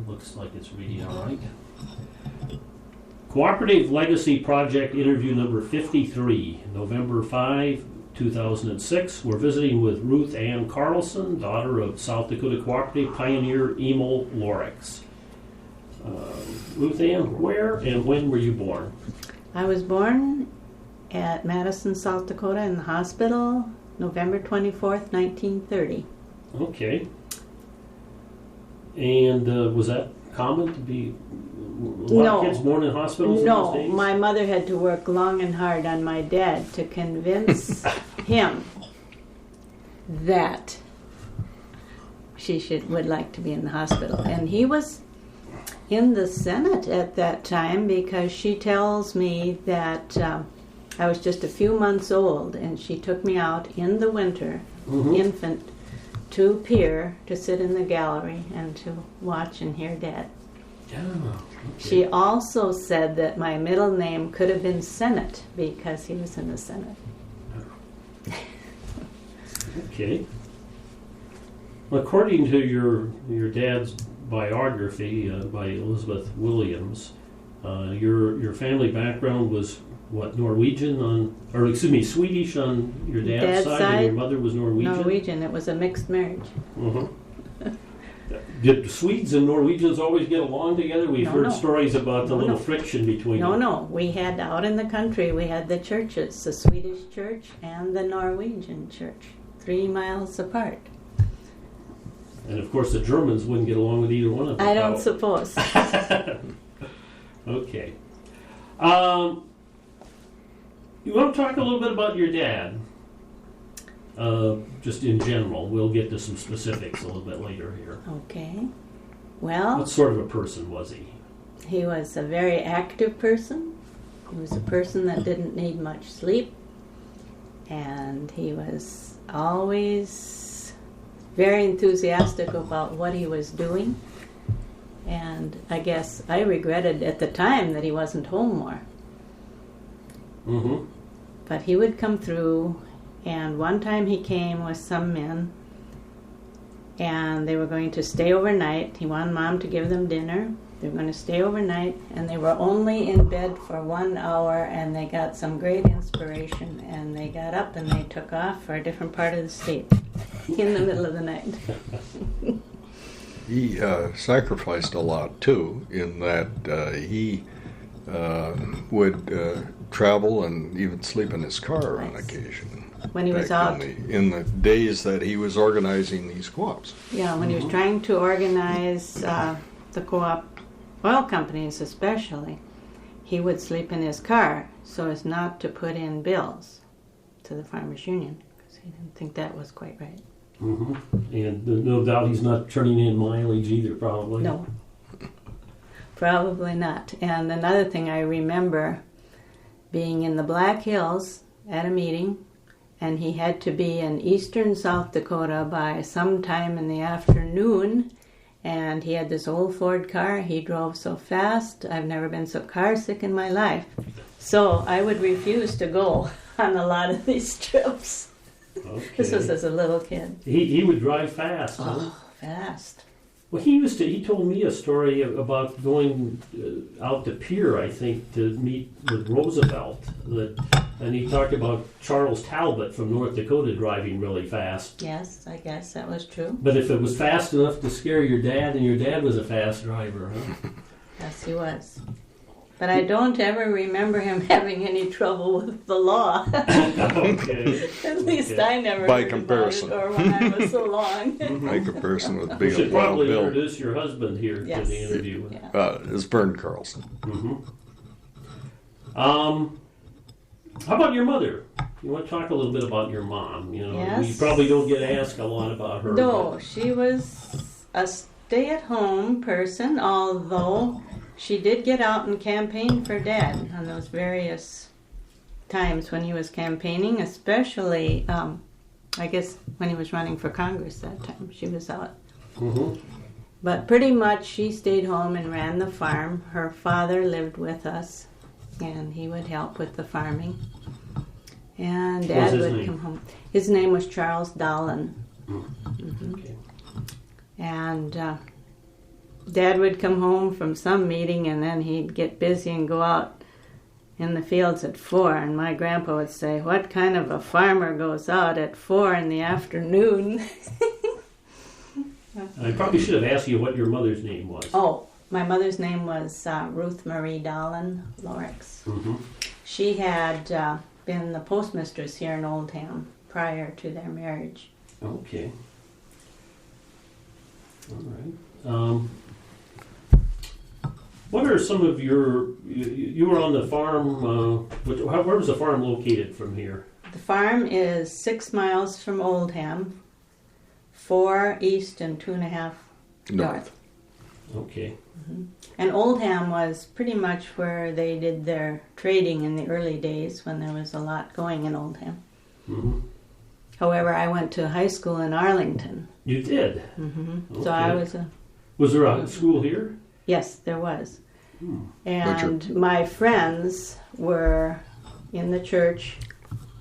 looks like it's reading all right. Cooperative Legacy Project interview number 53, November 5, 2006. We're visiting with Ruth Ann Carlson, daughter of South Dakota Cooperative pioneer Emil Loriks. Ruth Ann, where and when were you born? I was born at Madison, South Dakota in the hospital, November 24th, 1930. Okay. And was that common to be a lot of kids born in hospitals in those days? No, my mother had to work long and hard on my dad to convince him that she would like to be in the hospital. And he was in the Senate at that time because she tells me that I was just a few months old and she took me out in the winter, infant, to Pier to sit in the gallery and to watch and hear Dad. Yeah, okay. She also said that my middle name could have been Senate because he was in the Senate. Okay. Well, according to your dad's biography by Elizabeth Williams, your family background was what, Swedish on your dad's side, and your mother was Norwegian? Norwegian. It was a mixed marriage. Did Swedes and Norwegians always get along together? We've heard stories about the little friction between them. No. We had out in the country, we had the churches, the Swedish church and the Norwegian church, 3 miles apart. And of course the Germans wouldn't get along with either one of them. I don't suppose. Okay. You want to talk a little bit about your dad? Just in general. We'll get to some specifics a little bit later here. Okay. Well, what sort of a person was he? He was a very active person. He was a person that didn't need much sleep. And he was always very enthusiastic about what he was doing. And I guess I regretted at the time that he wasn't home more. But he would come through, and one time he came with some men, and they were going to stay overnight. He wanted Mom to give them dinner. They were going to stay overnight, and they were only in bed for 1 hour, and they got some great inspiration, and they got up and they took off for a different part of the state in the middle of the night. He sacrificed a lot, too, in that he would travel and even sleep in his car on occasion. When he was out. In the days that he was organizing these co-ops. Yeah, when he was trying to organize the co-op oil companies especially, he would sleep in his car so as not to put in bills to the Farmers Union because he didn't think that was quite right. And no doubt he's not turning in mileage either, probably. No. Probably not. And another thing I remember being in the Black Hills at a meeting, and he had to be in eastern South Dakota by sometime in the afternoon, and he had this old Ford car. He drove so fast. I've never been so car sick in my life. So I would refuse to go on a lot of these trips. Okay. This was as a little kid. He would drive fast. Fast. Well, he told me a story about going out to Pier, I think, to meet with Roosevelt. And he talked about Charles Talbot from North Dakota driving really fast. Yes, I guess that was true. But if it was fast enough to scare your dad, and your dad was a fast driver, huh? Yes, he was. But I don't ever remember him having any trouble with the law. Okay. At least I never By heard comparison. about it, or when I was so long. By comparison with You being should a wild probably bill. introduce your husband here to the interview. Yeah. It's Vern Carlson. How about your mother? You want to talk a little bit about your mom? You know, Yes. you probably don't get asked a lot about her. No, she was a stay-at-home person, although she did get out and campaign for Dad on those various times when he was campaigning, especially, I guess, when he was running for Congress that time. She was out. But pretty much she stayed home and ran the farm. Her father lived with us, and he would help with the farming. And Dad would come home. His name was Charles Dolan. Okay. And Dad would come home from some meeting and then he'd get busy and go out in the fields at 4. And my grandpa would say, "What kind of a farmer goes out at 4 in the afternoon?" I probably should have asked you what your mother's name was. Oh, my mother's name was Ruth Marie Dallin Loriks. Mm-hmm. She had been the postmistress here in Oldham prior to their marriage. Okay. All right. What are some of you were on the farm, where was the farm located from here? The farm is 6 miles from Oldham, 4 east and 2.5 north. Okay. Mm-hmm. And Oldham was pretty much where they did their trading in the early days when there was a lot going in Oldham. Mm-hmm. However, I went to high school in Arlington. You did? Mm-hmm. Okay. So I was a... Was there a school here? Yes, there was. Hmm. And my friends were in the church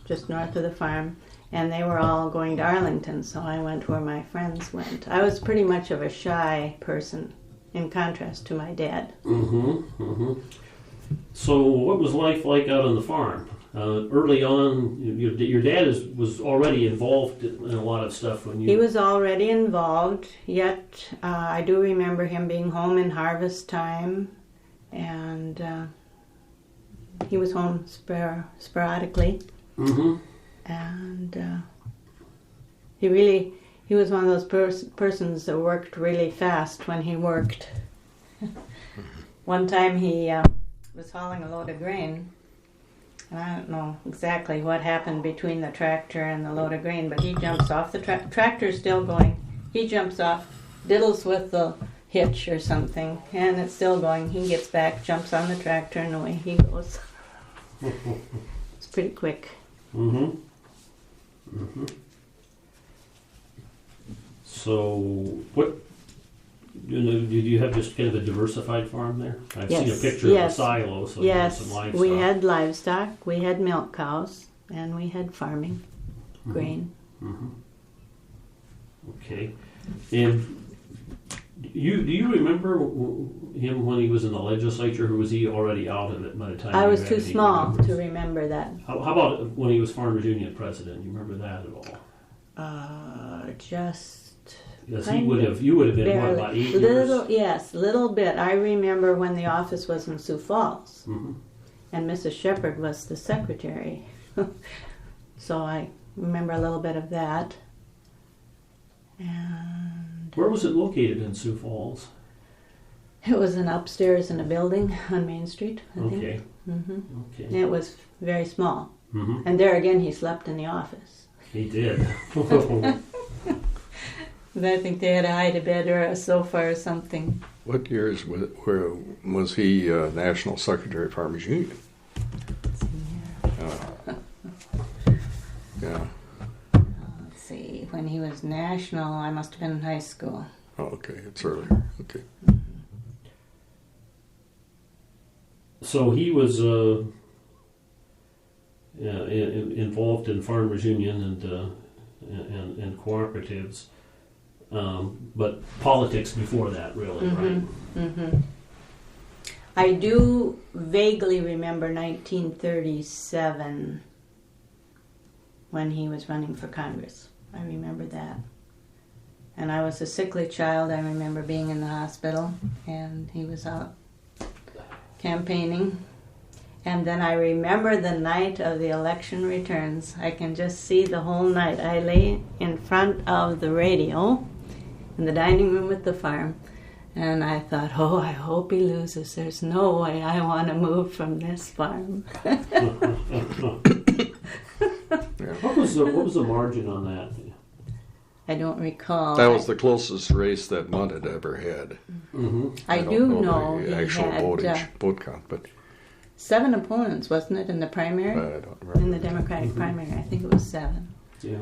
just north of the farm, and they were all going to Arlington, so I went where my friends went. I was pretty much of a shy person, in contrast to my dad. Mm-hmm. Mm-hmm. So what was life like out on the farm? Early on, your dad was already involved in a lot of stuff when you... He was already involved, yet I do remember him being home in harvest time, and he was home sporadically. Mm-hmm. And he was one of those persons that worked really fast when he worked. One time he was hauling a load of grain, and I don't know exactly what happened between the tractor and the load of grain, but he jumps off. The tractor's still going. He jumps off, diddles with the hitch or something, and it's still going. He gets back, jumps on the tractor, and away he goes. It's pretty quick. Mm-hmm. Mm-hmm. So, what, did you have just kind of a diversified farm there? I've seen a picture of a silo, so you had some livestock. We had livestock, we had milk cows, and we had farming, grain. Mm-hmm. Okay. And do you remember him when he was in the legislature, or was he already out of it by the time I you was had too any small remembers? to remember that. How about when he was Farmers Union president? You remember that at all? Just Yes, you would have been, barely. what, about 8 years? Yes, little bit. I remember when the office was in Sioux Falls, Mm-hmm. and Mrs. Shepherd was the secretary. So I remember a little bit of that. And Where was it located in Sioux Falls? it was an upstairs in a building on Main Street, I think. Okay. Mm-hmm. Okay. And it was very small. Mm-hmm. And there again, he slept in the office. He did. And I think they had a hide-a-bed or a sofa or something. What years was he National Secretary of Farmers Union? Yeah. Let's see. When he was national, I must have been in high school. Oh, okay. It's earlier. Okay. So he was involved in Farmers Union and cooperatives, but politics before that, really, right? Mm-hmm. I do vaguely remember 1937 when he was running for Congress. I remember that. And I was a sickly child. I remember being in the hospital, and he was out campaigning. And then I remember the night of the election returns. I can just see the whole night. I lay in front of the radio in the dining room at the farm, and I thought, oh, I hope he loses. There's no way I want to move from this farm. What was the margin on that? I don't recall. That was the closest race that Mudd had ever had. Mm-hmm. I do know the he actual had vote count, but 7 opponents, wasn't it, in the primary? I don't remember. In the Democratic primary, I think it was 7. Yeah.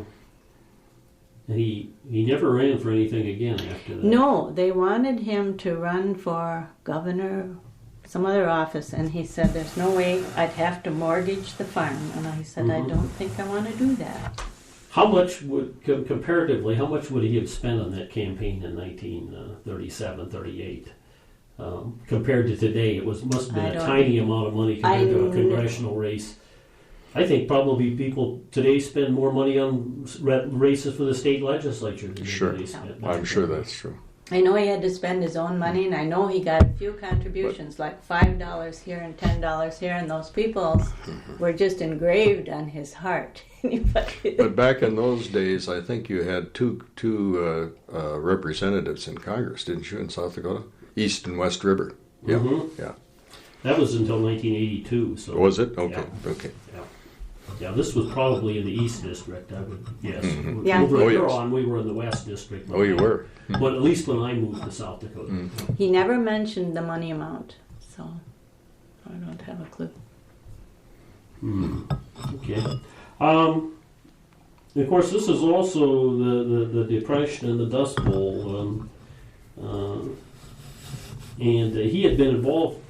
And he never ran for anything again after that. No, they wanted him to run for governor, some other office, and he said, there's no way, I'd have to mortgage the farm. And I said, I don't think I want to do that. How much comparatively, how much would he have spent on that campaign in 1937, 38? compared to today. It must have I been a don't- tiny amount of money compared to a I- congressional race. I think probably people today spend more money on races for the state legislature than Sure. they spent. I'm sure that's true. I know he had to spend his own money, and I know he got a few contributions, like $5 here and $10 here, and those people were just engraved on his heart. But back in those days, I think you had two representatives in Congress, didn't you, in South Dakota? East and West River. Yeah, yeah. That was until 1982. So Was it? Okay, Yeah. okay. Yeah, this was probably in the East District, I would guess. Yeah. Over Oh, at yes. Huron, we were in the West District. Oh, you were? But at least when I moved to South Dakota. He never mentioned the money amount, so I don't have a clue. Okay. Of course, this is also the Depression and the Dust Bowl. And he had been involved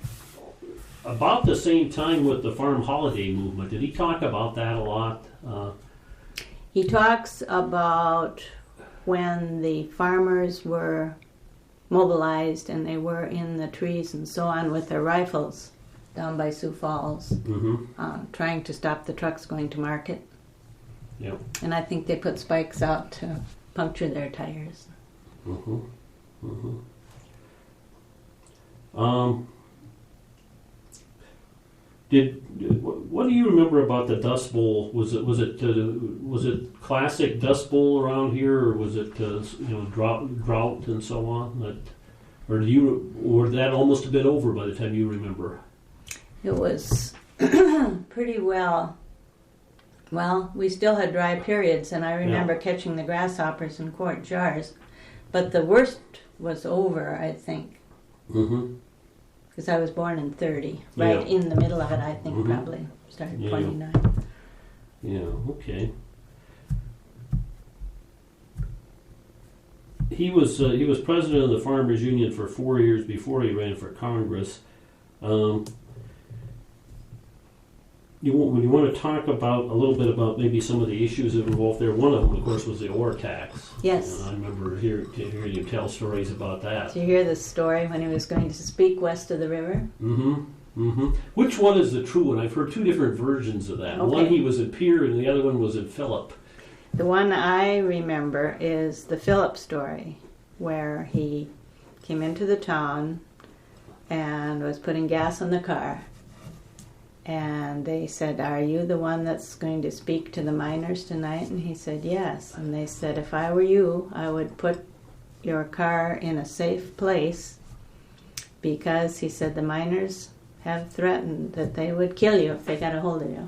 about the same time with the farm holiday movement. Did he talk about that a lot? He talks about when the farmers were mobilized and they were in the trees and so on with their rifles down by Sioux Falls, trying to stop the trucks going to market. Yeah. And I think they put spikes out to puncture their tires. What do you remember about the Dust Bowl? Was it classic Dust Bowl around here, or was it drought and so on? Or that almost have been over by the time you remember? It was pretty well. Well, we still had dry periods, and I remember catching the grasshoppers in quart jars. But the worst was over, I think. Because I was born in 30, right in the middle of it, I think, probably. Started 29. Yeah, okay. He was president of the Farmers Union for 4 years before he ran for Congress. You want to talk about a little bit about maybe some of the issues that were involved there. One of them, of course, was the ore tax. Yes. I remember hearing you tell stories about that. Did you hear the story when he was going to speak west of the river? Which one is the true one? I've heard two different versions of that. Okay. One he was in Pierre, and the other one was in Phillip. The one I remember is the Philip story, where he came into the town and was putting gas in the car. And they said, "Are you the one that's going to speak to the miners tonight?" And he said, "Yes." And they said, "If I were you, I would put your car in a safe place, because," he said, "the miners have threatened that they would kill you if they got a hold of you."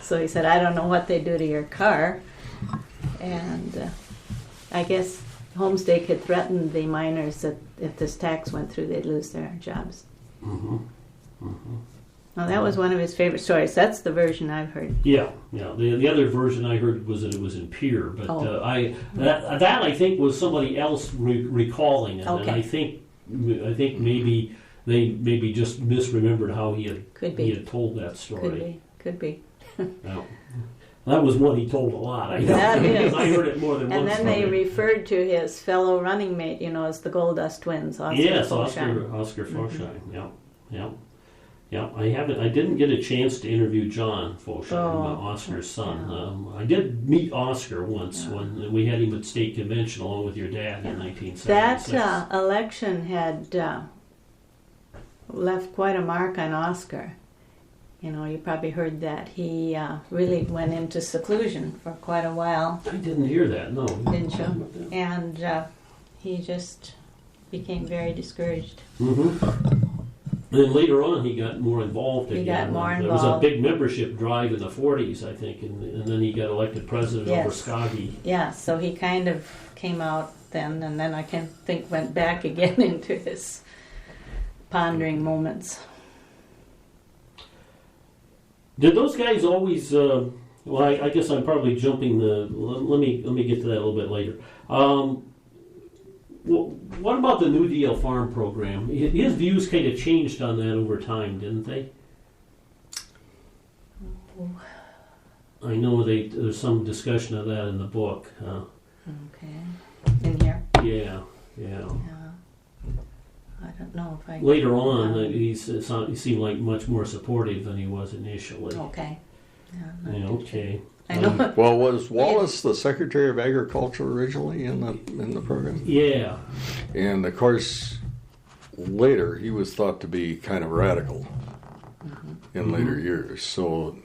So he said, "I don't know what they do to your car." And I guess Homestake had threatened the miners that if this tax went through, they'd lose their jobs. Well, that was one of his favorite stories. That's the version I've heard. Yeah. The other version I heard was that it was in Pierre, but that I think was somebody else recalling it, Okay. and I think maybe they just misremembered how he had told that story. Could be. Yeah. That was one he told a lot. I know, That is. because I heard it more than And once. then they referred to his fellow running mate, as the Gold Dust twins. Oscar Yes, Fulshine. Oscar Fulshine. Yeah. I didn't get a chance to interview John Fulshine, Oscar's son. Yeah. I did meet Oscar once when we had him at state convention along with your dad in 1976. That election had left quite a mark on Oscar. You probably heard that. He really went into seclusion for quite a while. I didn't hear that, no. Didn't you? And he just became very discouraged. And then later on, he got more involved again. He got more There was a involved. big membership drive in the 40s, I think, and then he got elected president over Skaggy. Yeah, so he kind of came out then, and then I can think went back again into his pondering moments. Did those guys always? Well, I guess I'm probably jumping the. Let me get to that a little bit later. What about the New Deal farm program? His views kind of changed on that over time, didn't they? I know there's some discussion of that in the book. Okay. In here? Yeah. I don't know if I... Later on, he seemed like much more supportive than he was initially. Okay. Yeah, Yeah, okay. I know. Well, was Wallace the Secretary of Agriculture originally in the program? Yeah. And of course, later he was thought to be kind of radical in later years. So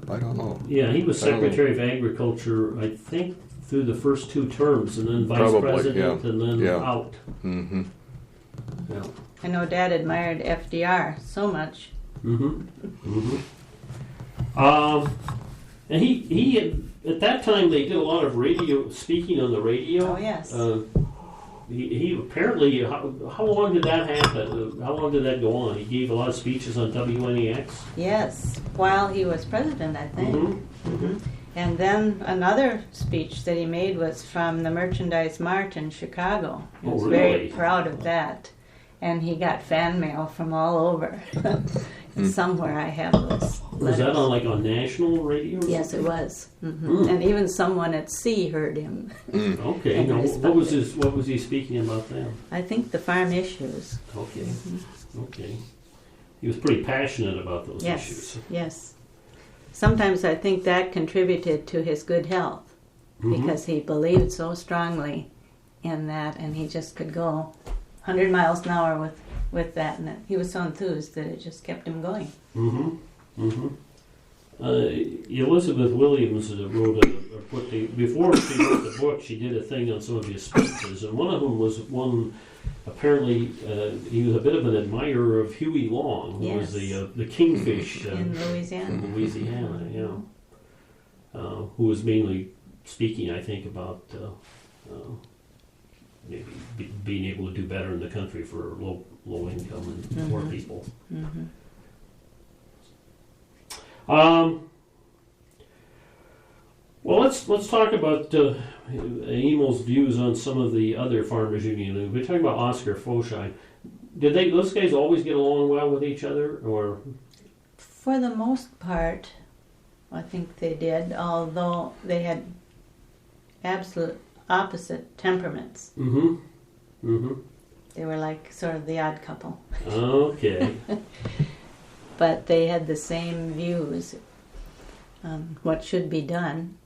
I don't know. Yeah, he was Secretary of Agriculture, I think, through the first 2 terms, and then Vice President, and then out. Mm-hmm. Yeah. I know Dad admired FDR so much. And he had, at that time they did a lot of radio speaking on the radio. Oh yes. He apparently, how long did that happen? How long did that go on? He gave a lot of speeches on WNEX. Yes, while he was president, I think. And then another speech that he made was from the Merchandise Mart in Chicago. He was very proud of that. And he got fan mail from all over. Somewhere I have those letters. Was that on national radio? Yes, it was. And even someone at sea heard him. Okay. Now, what was he speaking about then? I think the farm issues. Okay. Okay. He was pretty passionate about those issues. Yes. Sometimes I think that contributed to his good health because he believed so strongly in that, and he just could go 100 miles an hour with that, and he was so enthused that it just kept him going. Elizabeth Williams wrote before she wrote the book, she did a thing on some of his speeches, and one of them was one. Apparently, he was a bit of an admirer of Huey Long, who was the kingfish in Louisiana. Who was mainly speaking, I think, about maybe being able to do better in the country for low income and poor people. Well, let's talk about Emil's views on some of the other farmers union. We're talking about Oscar Fosheim. Did those guys always get along well with each other, or? For the most part, I think they did, although they had absolute opposite temperaments. They were like sort of the odd couple. Okay. But they had the same views on what should be done.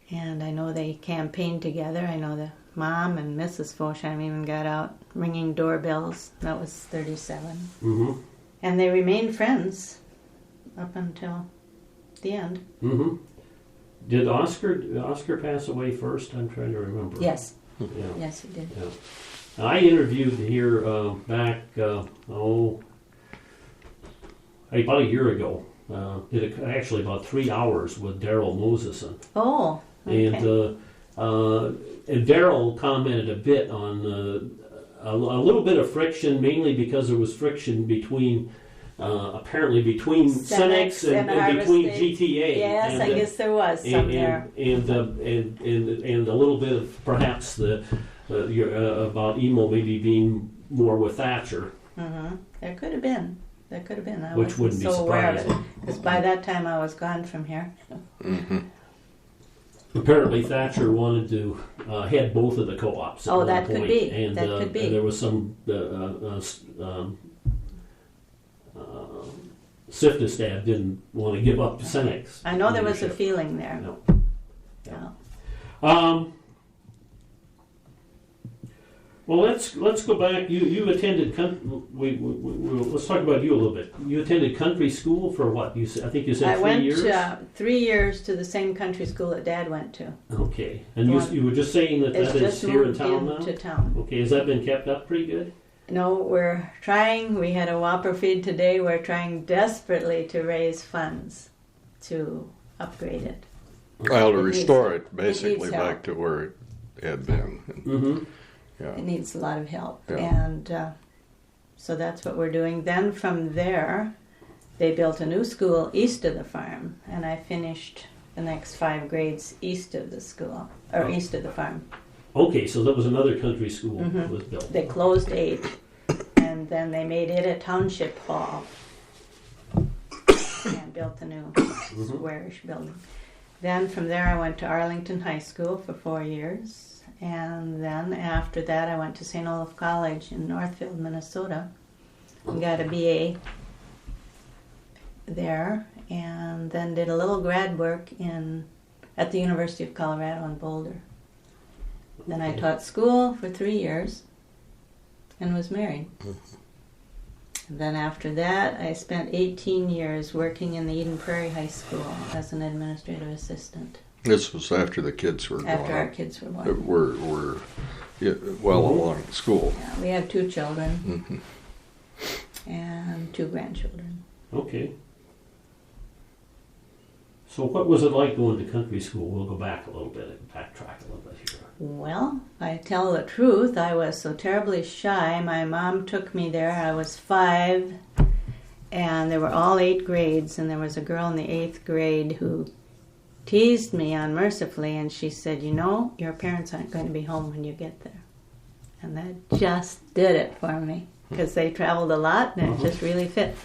And I know they campaigned together. I know the mom and Mrs. Fosheim even got out ringing doorbells. That was 37. And they remained friends up until the end. Did Oscar pass away first? I'm trying to remember. Yes. Yeah. Yes, he did. Yeah. I interviewed here back, about a year ago. Did actually about 3 hours with Daryl Moseson. Oh, okay. And Daryl commented a bit on a little bit of friction, mainly because there was friction between apparently between Cenex and between GTA. Yes, and I guess there was some there. And a little bit of perhaps about Emil maybe being more with Thatcher. There could have been. I Which wouldn't so be surprising. Because by that time I was gone from here. Apparently Thatcher wanted to head both of the co-ops at one that point. could be. And, that could be. And there was some Sifstad didn't want to give up Cenex. I know there was a feeling there. No. Yeah. Well, let's go back. You attended. Let's talk about you a little bit. You attended country school for what? I think you said 3 years. I went 3 years to the same country school that Dad went to. Okay, and you were just saying that is here in town now. To town. Okay, has that been kept up pretty good? No, we're trying. We had a Whopper feed today. We're trying desperately to raise funds to upgrade it. Well, to restore it basically back to where it had been. Yeah. It needs a lot of help. Yeah. And so that's what we're doing. Then from there, they built a new school east of the farm, and I finished the next 5 grades east of the school, or east of the farm. Okay, so that was another country school that was built. They closed 8, and then they made it a township hall and built a new squarish building. Then from there I went to Arlington High School for 4 years, And then after that, I went to St. Olaf College in Northfield, Minnesota, and got a BA there, and then did a little grad work at the University of Colorado in Boulder. Then I taught school for 3 years and was married. And then after that, I spent 18 years working in the Eden Prairie High School as an administrative assistant. This was after the kids were After grown our up. kids were born. Well along in school. Yeah, we have 2 children and 2 grandchildren. Okay. So what was it like going to country school? We'll go back a little bit and backtrack a little bit here. Well, I tell the truth, I was so terribly shy. My mom took me there. I was 5, and there were all 8 grades, and there was a girl in the 8th grade who teased me unmercifully, and she said, you know, your parents aren't going to be home when you get there. And that just did it for me, because they traveled a lot, and it just really fit.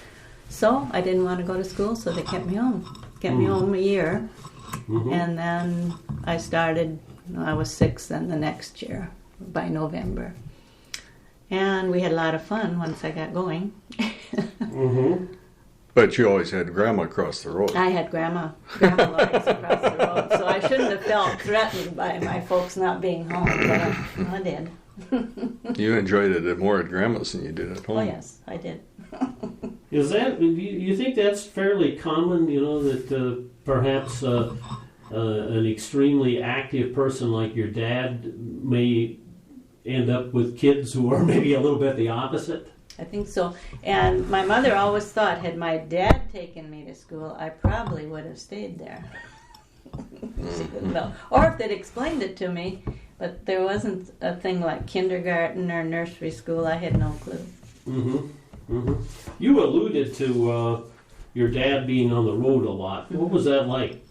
So I didn't want to go to school, so they kept me home. Kept me home a year, and then I started, I was 6 then the next year, by November. And we had a lot of fun once I got going. But you always had Grandma across the road. I had Grandma Loriks across the road, so I shouldn't have felt threatened by my folks not being home, but I did. You enjoyed it more at Grandma's than you did at home. Oh yes, I did. Is that, you think that's fairly common, you know, that perhaps an extremely active person like your dad may end up with kids who are maybe a little bit the opposite? I think so. And my mother always thought, had my dad taken me to school, I probably would have stayed there. She didn't know. Or if they'd explained it to me, but there wasn't a thing like kindergarten or nursery school. I had no clue. You alluded to your dad being on the road a lot. What was that like?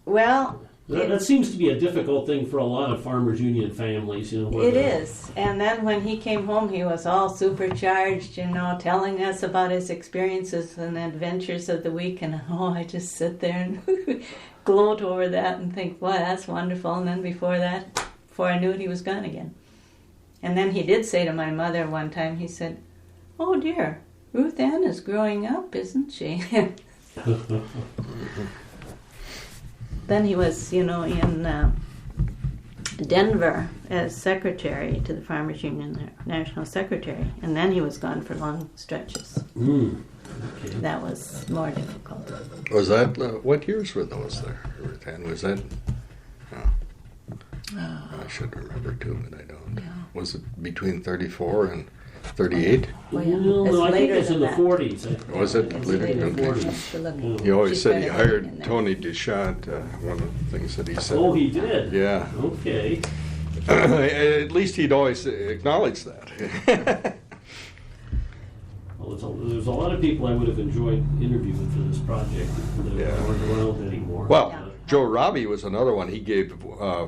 Well, that seems to be a difficult thing for a lot of Farmers Union families. You know, it is. And then when he came home, he was all supercharged, you know, telling us about his experiences and adventures of the week. And I just sit there and gloat over that and think, boy, that's wonderful. And then before I knew it, he was gone again. And then he did say to my mother one time, he said, oh dear, Ruth Ann is growing up, isn't she? Then he was, you know, in Denver as secretary to the Farmers Union, national secretary. And then he was gone for long stretches. Okay. That was more difficult. Was that, what years were those there, Ruth Ann? Was that, I should remember too, but I don't. Yeah. Was it between 34 and 38? Oh, yeah. No, It's I think later it's in the than 40s. Was it It's later? later Okay. than that. He always She's said he got everything in hired there. Tony Deschamps, one of the things that he said. Oh, he did? Yeah. Okay. At least he'd always acknowledge that. Well, there's a lot of people I would have enjoyed interviewing for this project that aren't around anymore. Well, Yeah. Joe Robbie was another one he gave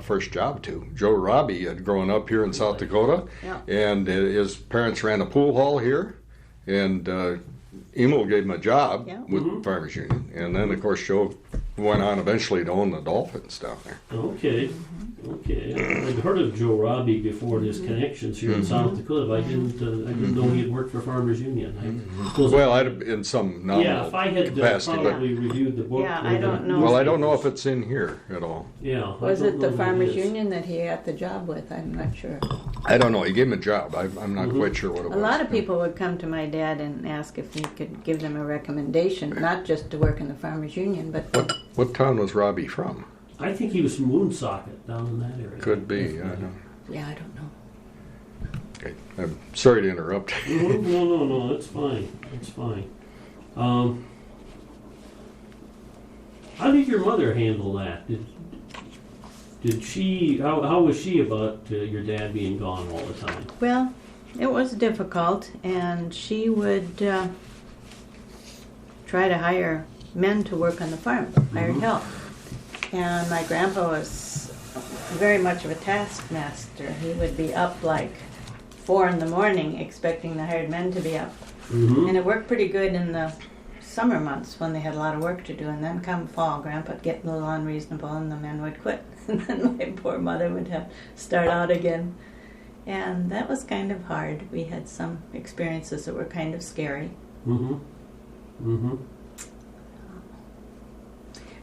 first job to. Joe Robbie had grown up here in South Dakota, Yeah. and his parents ran a pool hall here, and Emil gave him a job Yeah. with Farmers Union, and then of course Joe went on eventually to own the Dolphins down there. Okay. I'd heard of Joe Robbie before his connections here in South Dakota, but I didn't know he had worked for Farmers Union. Well, in some nominal yeah, if I had capacity, but probably reviewed the book. Yeah, I don't know. well, I don't know if it's in here at all. Yeah. Was I it don't the know what Farmers it is. Union that he got the job with? I'm not sure. I don't know. He gave him a job. I'm not quite sure what it was. A lot of people would come to my dad and ask if he could give them a recommendation, not just to work in the Farmers Union, but What town was Robbie from? I think he was from Woonsocket down in that area. Could be. I don't. yeah, I don't know. Okay. I'm sorry to interrupt. No, it's fine. It's fine. How did your mother handle that? Did she? How was she about your dad being gone all the time? Well, it was difficult, and she would try to hire men to work on the farm, hired help. And my grandpa was very much of a taskmaster. He would be up like 4 a.m. expecting the hired men to be up. And it worked pretty good in the summer months when they had a lot of work to do. And then come fall, Grandpa would get a little unreasonable and the men would quit. and then my poor mother would have to start out again. And that was kind of hard. We had some experiences that were kind of scary. Mm-hmm. Mm-hmm.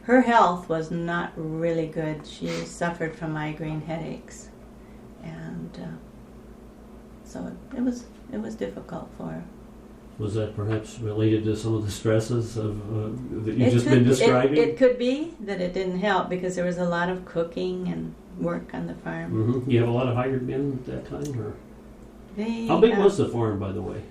Her health was not really good. She suffered from migraine headaches, and so it was difficult for her. Was that perhaps related to some of the stresses of that you've just been describing? It could be that it didn't help because there was a lot of cooking and work on the farm. Mm-hmm. You have a lot of hired men at that time, or They, how big was the farm, by the way?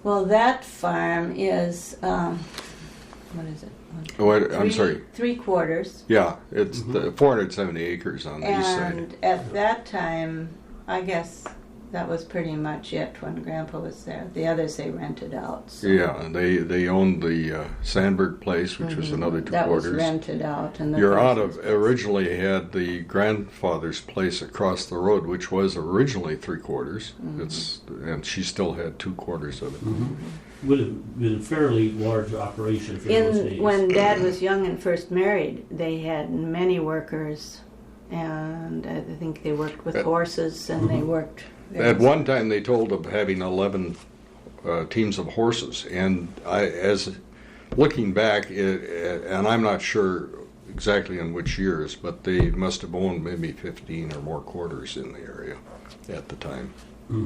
Well, that farm is what is it? I'm sorry. 3/4. Yeah, it's the 470 acres on the east side. And at that time, I guess that was pretty much it when Grandpa was there. The others they rented out. So. Yeah, they owned the Sandberg place, which was another 2 that quarters. was rented out. And Your aunt originally had the grandfather's place across the road, which was originally 3/4. And she still had 2/4 of it. Mm-hmm. Would have been a fairly large operation for those days. When Dad was young and first married, they had many workers, and I think they worked with horses, and they worked. At one time, they told of having 11 teams of horses, and as looking back, and I'm not sure exactly in which years, but they must have owned maybe 15 or more quarters in the area at the time.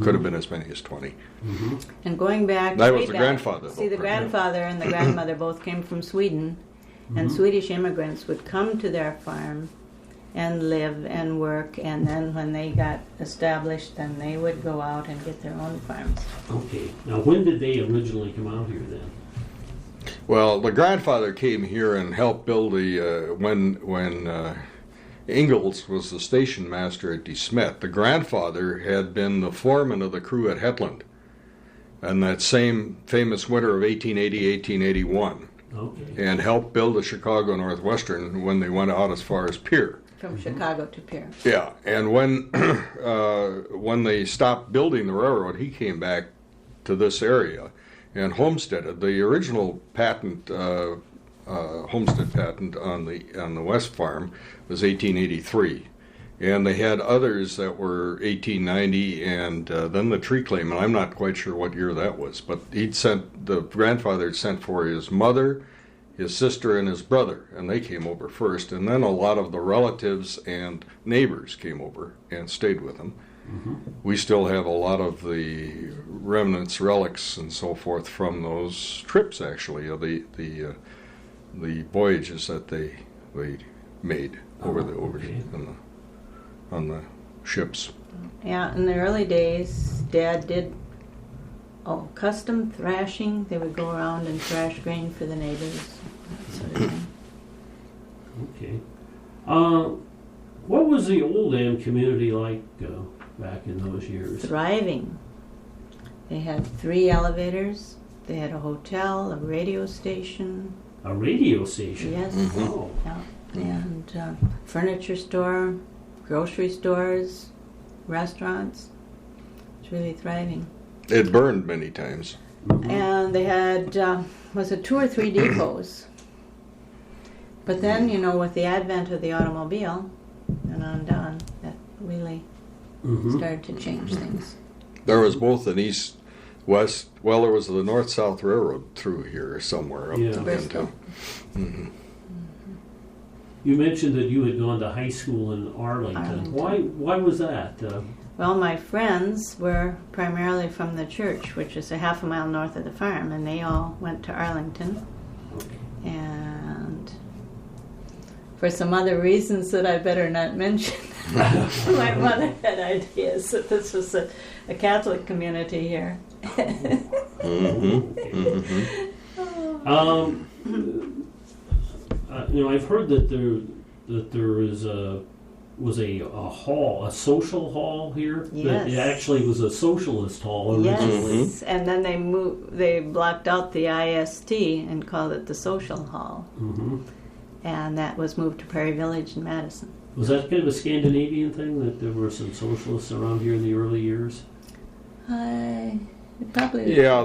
Could have been as many as 20. Mm-hmm. And going back, that was the grandfather. See, the grandfather and the grandmother both came from Sweden, and Swedish immigrants would come to their farm and live and work, and then when they got established, then they would go out and get their own farms. Okay. Now, when did they originally come out here then? Well, the grandfather came here and helped build the when Ingalls was the station master at De Smet. The grandfather had been the foreman of the crew at Hetland, and that same famous winter of 1880-1881, and helped build the Chicago Northwestern when they went out as far as Pier. From Chicago to Pier. Yeah, and when they stopped building the railroad, he came back to this area and homesteaded. The original patent, homestead patent on the West Farm was 1883, and they had others that were 1890, and then the tree claim, and I'm not quite sure what year that was, but the grandfather had sent for his mother, his sister, and his brother, and they came over first, and then a lot of the relatives and neighbors came over and stayed with him. Mm-hmm. We still have a lot of the remnants, relics, and so forth from those trips, actually, of the voyages that they made on the ships. Yeah, in the early days, Dad did custom thrashing. They would go around and thrash grain for the neighbors, that sort of thing. Okay. What was the old Dam community like back in those years? Thriving. They had 3 elevators. They had a hotel, a radio station. A radio station? Yes. Mm-hmm. Oh. Yeah. And furniture store, grocery stores, restaurants. It's really thriving. It burned many times. Mm-hmm. And they had, was it 2 or 3 depots? But then, with the advent of the automobile and on down, that really started to change things. There was both an east-west, well, there was the north-south railroad through here somewhere up to Bristol. Mm-hmm. You mentioned that you had gone to high school in Arlington. Why was that? Well, my friends were primarily from the church, which is a half a mile north of the farm, and they all went to Arlington. And for some other reasons that I better not mention, my mother had ideas that this was a Catholic community here. I've heard that there was a hall, a social hall here. Yes. It actually was a socialist hall originally. Yes, and then they blocked out the IST and called it the social hall. Mm-hmm. And that was moved to Prairie Village in Madison. Was that kind of a Scandinavian thing, that there were some socialists around here in the early years? Probably. Yeah,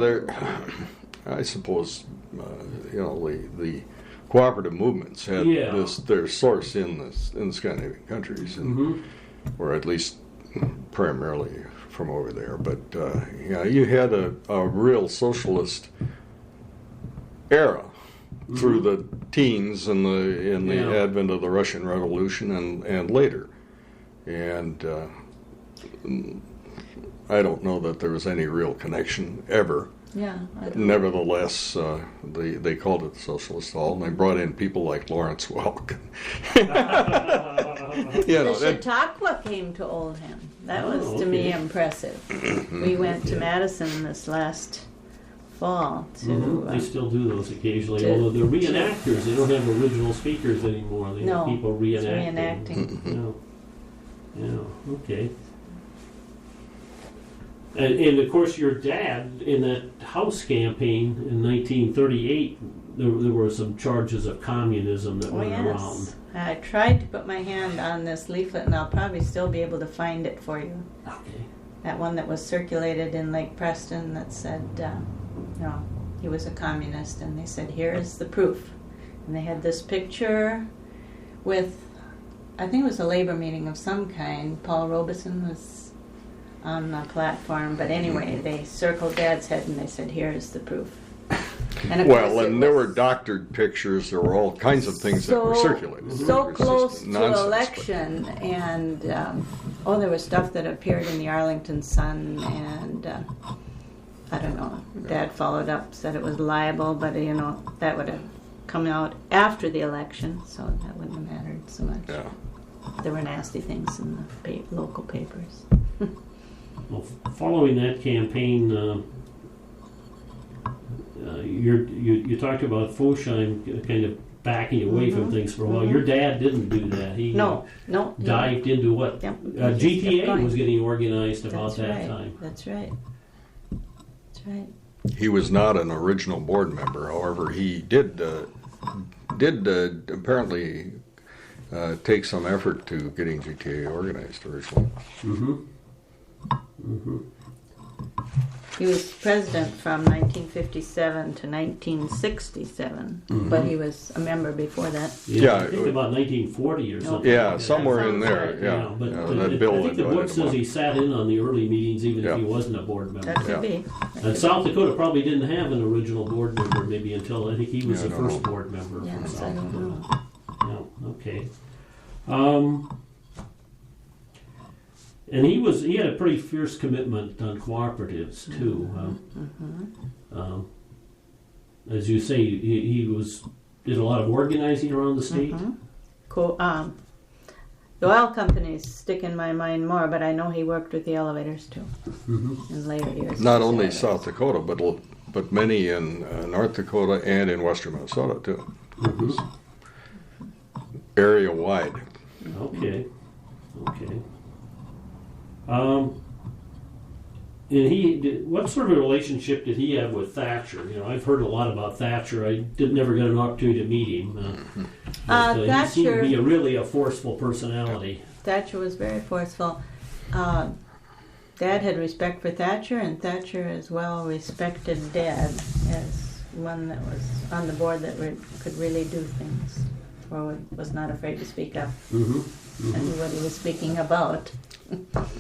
I suppose, the cooperative movements had Yeah. their source in the Scandinavian countries, and, or at least primarily from over there. But you had a real socialist era through the teens and the advent of the Russian Revolution and later. And I don't know that there was any real connection ever. Yeah. Nevertheless, they called it the Socialist Hall, and they brought in people like Lawrence Welk. The Chautauqua came to Oldham. That was, to me, impressive. We went to Madison this last fall to... They still do those occasionally, although they're reenactors. They don't have original speakers anymore. They have people reenacting. Yeah, okay. And of course, your dad, in that House campaign in 1938, there were some charges of communism that went around. I tried to put my hand on this leaflet, and I'll probably still be able to find it for you. Okay. That one that was circulated in Lake Preston that said, he was a communist, and they said, here is the proof. And they had this picture with, I think it was a labor meeting of some kind. Paul Robeson was on the platform, but anyway, they circled Dad's head and they said, here is the proof. And there were doctored pictures, there were all kinds of things that were circulated. So close to election, and there was stuff that appeared in the Arlington Sun, and I don't know, Dad followed up, said it was libel, but that would have come out after the election, so that wouldn't have mattered so much. Yeah. There were nasty things in the local papers. Well, following that campaign, you talked about Fosheim kind of backing away from things for a while. Your dad didn't do that. He dived into what? Yep. GTA was getting organized about that time. That's right. He was not an original board member. However, he did apparently take some effort to getting GTA organized originally. He was president from 1957 to 1967, but he was a member before that. I think about 1940 or something. Yeah, like somewhere in there. Right. But that bill I think the book says he sat in on the early meetings even if he wasn't a board member. That could be. And South Dakota probably didn't have an original board member maybe until I think he was the first board member from South Dakota. Yeah, okay. And he had a pretty fierce commitment on cooperatives too. As you say, he did a lot of organizing around the state. Cool. The oil companies stick in my mind more, but I know he worked with the elevators too in later years. Not only South Dakota, but many in North Dakota and in western Minnesota too. Area wide. Okay. And what sort of a relationship did he have with Thatcher? I've heard a lot about Thatcher. I never got an opportunity to meet him. He seemed to be really a forceful personality. Thatcher was very forceful. Dad had respect for Thatcher, and Thatcher as well respected Dad as one that was on the board that could really do things, or was not afraid to speak up and knew what he was speaking about.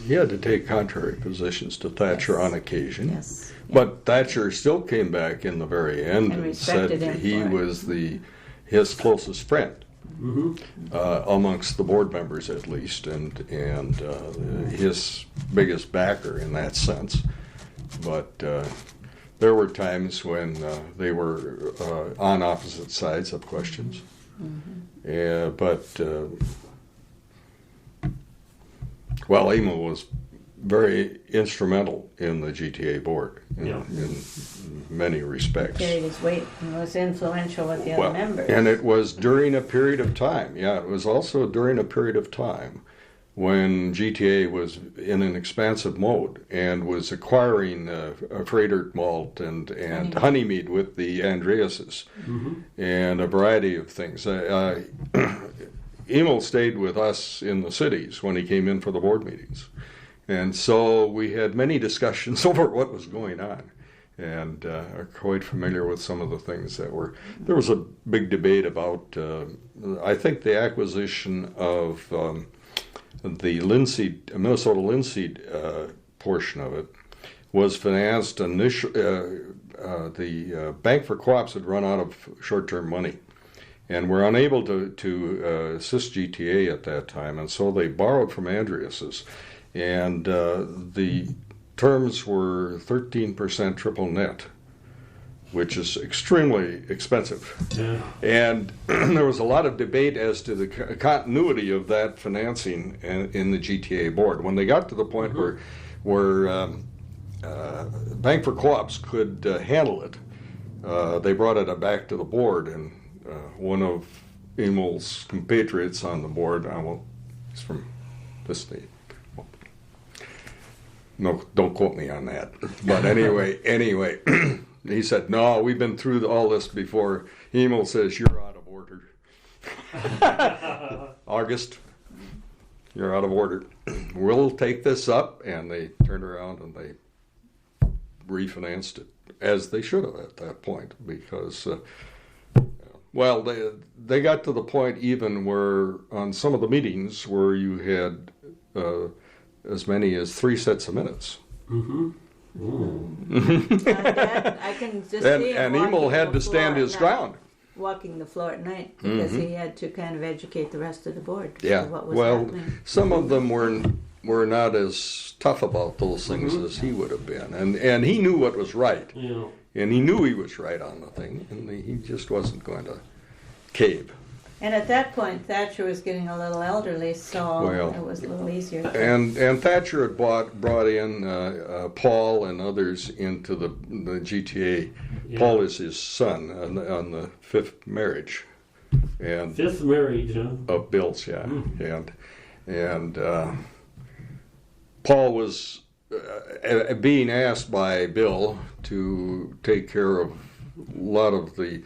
He had to take contrary positions to Thatcher on occasion. Yes. But Thatcher still came back in the very end and said he was his closest friend, amongst the board members at least, and his biggest backer in that sense. But there were times when they were on opposite sides of questions. Emil was very instrumental in the GTA board in many respects. Carried his weight and was influential with the other members. And it was during a period of time. Yeah, it was also during a period of time when GTA was in an expansive mode and was acquiring freighter malt and honeymead with the Andreases and a variety of things. Emil stayed with us in the cities when he came in for the board meetings. And so we had many discussions over what was going on. and are quite familiar with some of the things that were. There was a big debate about, I think, the acquisition of the linseed, Minnesota linseed portion of it was financed initially. The Bank for Co-ops had run out of short-term money, and were unable to assist GTA at that time, and so they borrowed from Andreas's, and the terms were 13% triple net, which is extremely expensive. Yeah. And there was a lot of debate as to the continuity of that financing in the GTA board. When they got to the point where Bank for Co-ops could handle it, they brought it back to the board, and one of Emil's compatriots on the board, he's from this state. No, don't quote me on that. But anyway, he said, "No, we've been through all this before." Emil says, "You're out of order." August, you're out of order. We'll take this up, and they turned around and they refinanced it, as they should have at that point, because, well, they got to the point even where on some of the meetings where you had as many as 3 sets of minutes. Mm-hmm. I can just see him and Emil walking had the to stand floor his at ground. night, walking the floor at night, because he had to kind of educate the rest of the board. Yeah, What was well, happening. some of them were not as tough about those things as he would have been, and he knew what was right, Yeah. and he knew he was right on the thing, and he just wasn't going to cave. And at that point, Thatcher was getting a little elderly, so Well, it was a little easier. And Thatcher had brought in Paul and others into the GTA. Yeah. Paul is his son on the 5th marriage, and 5th marriage, huh? of Bill's, yeah, and Paul was being asked by Bill to take care of a lot of the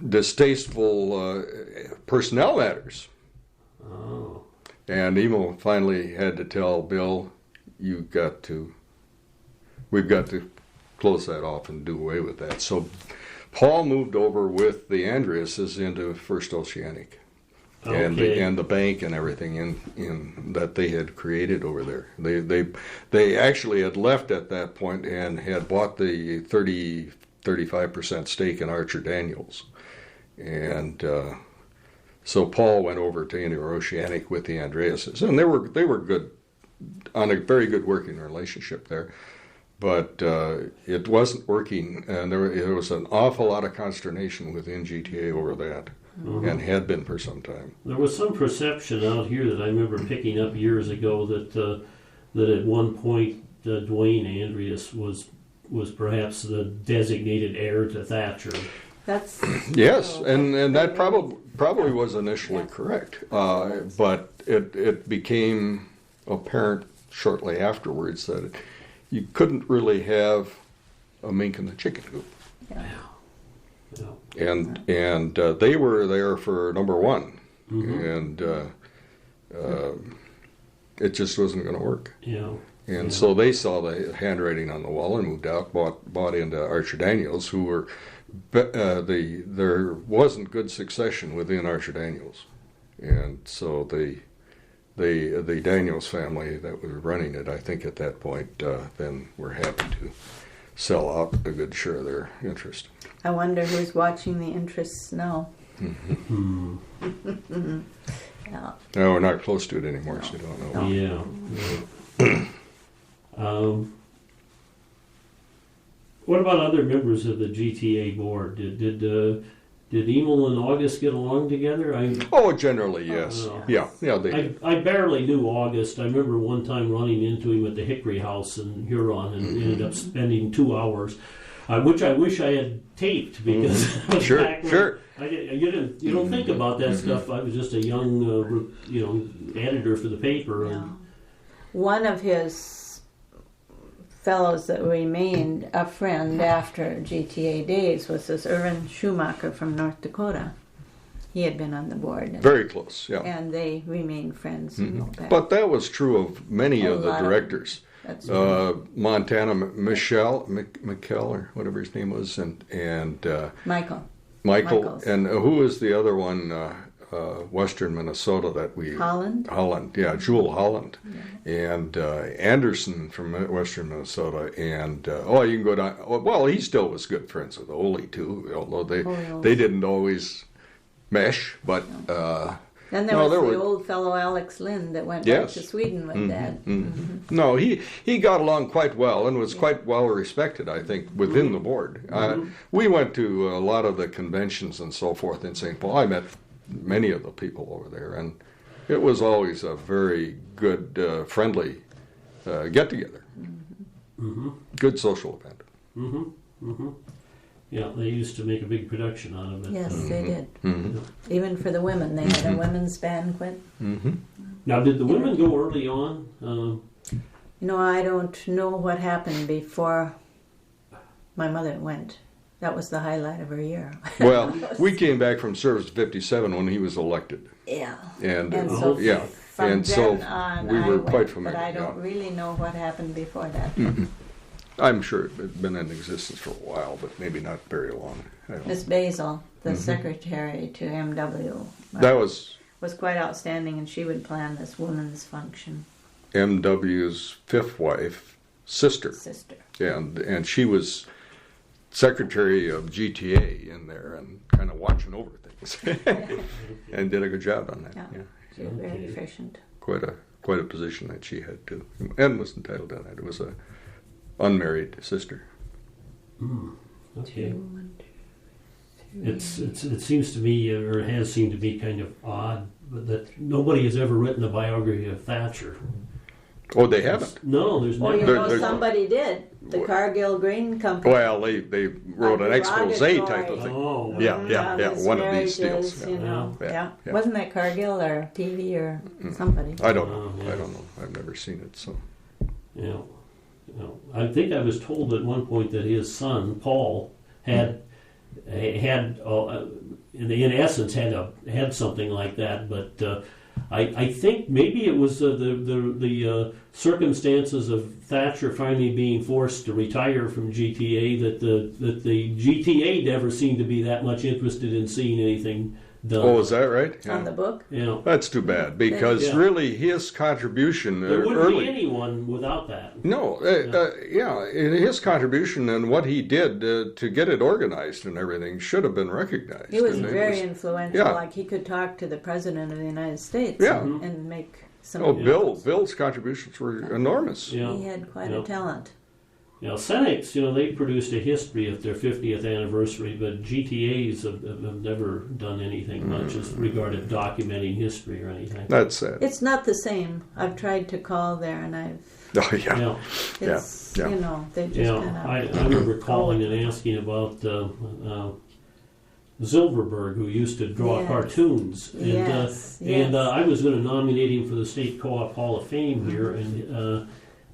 distasteful personnel matters. Oh. And Emil finally had to tell Bill, we've got to close that off and do away with that. So Paul moved over with the Andreases into First Oceanic. Okay. And the bank and everything in that they had created over there. They actually had left at that point and had bought the 35% stake in Archer Daniels. And so Paul went over to Interoceanic with the Andreases, and they were good, on a very good working relationship there. But it wasn't working, and there was an awful lot of consternation within GTA over that, and had been for some time. There was some perception out here that I remember picking up years ago that at one point Dwayne Andreas was perhaps the designated heir to Thatcher. That's Yes, and that probably was initially correct, but it became apparent shortly afterwards that you couldn't really have a mink in the chicken coop. Yeah. And they were there for number one, and it just wasn't going to work. Yeah. And so they saw the handwriting on the wall and moved out, bought into Archer Daniels, who were there wasn't good succession within Archer Daniels, and so the Daniels family that was running it, I think at that point, then were happy to sell out a good share of their interest. I wonder who's watching the interests now. Yeah. No, we're not close to it anymore, so you don't know. Yeah. What about other members of the GTA board? Did Emil and August get along together? Oh, generally, yes. Yeah, they did. I barely knew August. I remember one time running into him at the Hickory House in Huron and ended up spending 2 hours, which I wish I had taped because Sure. You don't think about that stuff. I was just a young editor for the paper. Yeah. And, One of his fellows that remained a friend after GTA days was this Irvin Schumacher from North Dakota. He had been on the board. Very close, yeah. And they remained friends. But that was true of many of the lot directors. That's Montana Michelle or whatever his name was, and Michael. Michael, and who was the other one? Western Minnesota that we Holland, yeah, Jewel Holland, and Anderson from Western Minnesota, and you can go down. Well, he still was good friends with Ole too, although they didn't always mesh, but. Then there was the old fellow Alex Lind that went back to Sweden with Dad. Mm-hmm. No, he got along quite well and was quite well respected, I think, within the board. We went to a lot of the conventions and so forth in St. Paul. I met many of the people over there, and it was always a very good, friendly get-together. Mm-hmm. Good social event. Mm-hmm. Mm-hmm. Yeah, they used to make a big production out of it. Yes, they did. Mm-hmm. Even for the women, they had a women's banquet. Mm-hmm. Now, did the women go early on? I don't know what happened before my mother went. That was the highlight of her year. Well, we came back from service in '57 when he was elected. Yeah. And so from then on, we were quite went, familiar. But I don't really know what happened before that. Mm-hmm. I'm sure it had been in existence for a while, but maybe not very long. Miss Basil, the secretary to MW, that was quite outstanding, and she would plan this women's function. MW's fifth wife, sister. Yeah, and she was secretary of GTA in there and kind of watching over things, and did a good job on that. Yeah. She was very efficient. Quite a position that she had too, and was entitled to that. It was a unmarried sister. Okay. It seems to me, or has seemed to be kind of odd, that nobody has ever written a biography of Thatcher. Oh, they haven't? No, there's never. Somebody did. The Cargill Grain Company. Well, they wrote an expose type of thing. Oh, yeah. One of these deals. Yeah. Wasn't that Cargill or Peavy or somebody? I don't know. I've never seen it. So. Yeah. I think I was told at one point that his son Paul had in essence had something like that, but I think maybe it was the circumstances of Thatcher finally being forced to retire from GTA that the GTA never seemed to be that much interested in seeing anything done. Oh, is that right? On the book? Yeah. That's too bad, because really his contribution there wouldn't be anyone without that. No, his contribution and what he did to get it organized and everything should have been recognized. He was very influential. Like he could talk to the President of the United States and make some... Oh, Bill's contributions were enormous. Yeah. He had quite a talent. Senex, they produced a history of their 50th anniversary, but GTAs have never done anything much as regarded documenting history or anything. That's sad. It's not the same. I've tried to call there, and I've... Oh, yeah. It's, they just kind of... I remember calling and asking about Zilverberg, who used to draw cartoons. And I was going to nominate him for the State Co-op Hall of Fame here,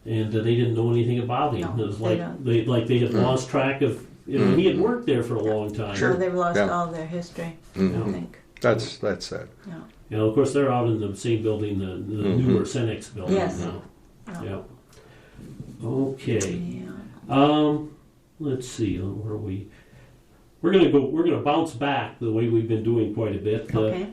and they didn't know anything about him. It was they had lost track of. He had worked there for a long time. Sure, they've lost all their history. I think that's sad. Yeah. Of course, they're out in the same building, the newer Senex building now. Yeah. Okay. Yeah. Let's see. Where are we? We're gonna bounce back the way we've been doing quite a bit. Okay.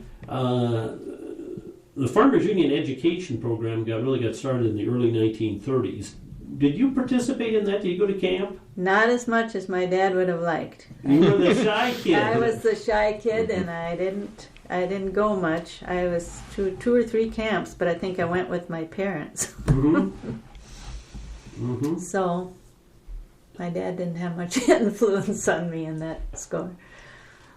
The Farmers Union education program really got started in the early 1930s. Did you participate in that? Did you go to camp? Not as much as my dad would have liked. You were the shy kid. I was the shy kid, and I didn't go much. I was to 2 or 3 camps, but I think I went with my parents. So my dad didn't have much influence on me in that score.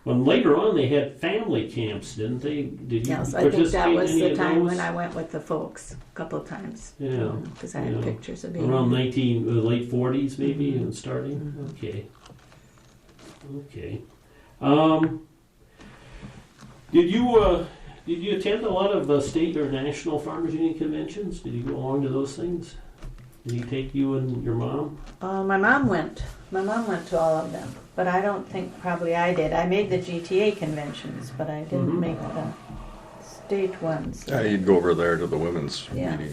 Well, later on, they had family camps, didn't they? Did you I think that was in any the time of those? when I went with the folks a couple of times. Yeah. Because I had pictures of being around late 40s, maybe, and starting. Okay. Did you attend a lot of state or national Farmers Union conventions? Did you go along to those things? Did he take you and your mom? My mom went. My mom went to all of them, but I don't think probably I did. I made the GTA conventions, but I didn't make the state ones. Yeah, you'd go over there to the women's meeting,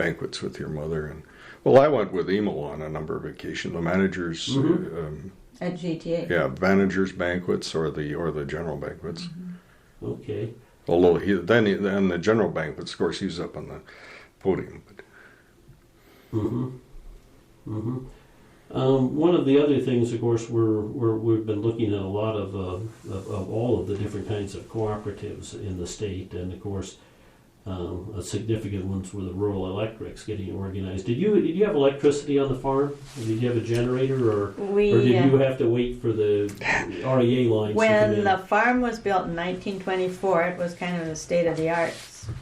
banquets with your mother. And well, I went with Emil on a number of occasions. The managers, At GTA. yeah, managers banquets or the general banquets. Okay. Although then the general banquets, of course, he was up on the podium. But. One of the other things, of course, we've been looking at a lot of all of the different kinds of cooperatives in the state, and of course, a significant ones were the rural electrics getting organized. Did you have electricity on the farm? Did you have a generator, or did you have to wait for the REA lines to come When in? the farm was built in 1924, it was kind of the state-of-the-art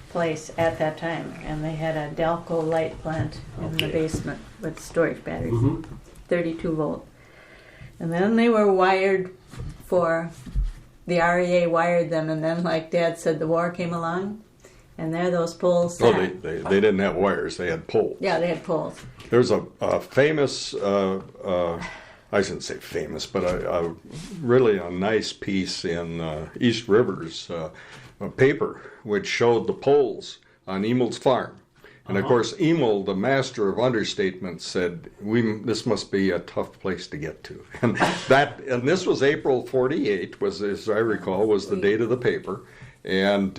place at that time, and they had a Delco light plant in the basement with storage batteries, 32 volt. And then they were wired for, the REA wired them, and then, like Dad said, the war came along, and there those poles sat. Oh, they didn't have wires; they had poles. Yeah, they had poles. There's a famous, I shouldn't say famous, but a really a nice piece in East River's paper, which showed the poles on Emil's farm. And of course, Emil, the master of understatement, said, "This must be a tough place to get to." And this was April '48, was, as I recall, was the date of the paper. And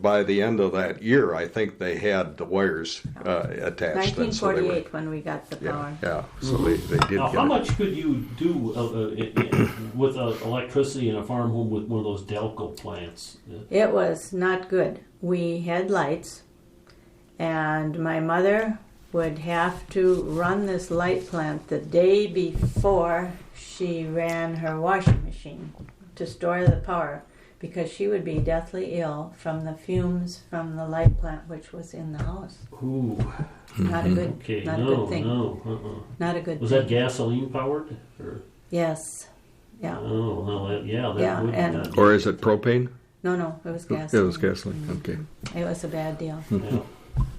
by the end of that year, I think they had the wires attached. 1948 when we got the power. Yeah, so they did. Now, get how it. much could you do with electricity in a farm home with one of those Delco plants? It was not good. We had lights, and my mother would have to run this light plant the day before she ran her washing machine to store the power, because she would be deathly ill from the fumes from the light plant, which was in the house. Ooh. Not a good, Okay, not a good thing. Not a good Was thing. that gasoline powered? Or? Yes. Yeah. Oh, well, that Yeah, would and- not- Or is it propane? No, it was gasoline. It was gasoline. Okay. It was a bad deal. Yeah.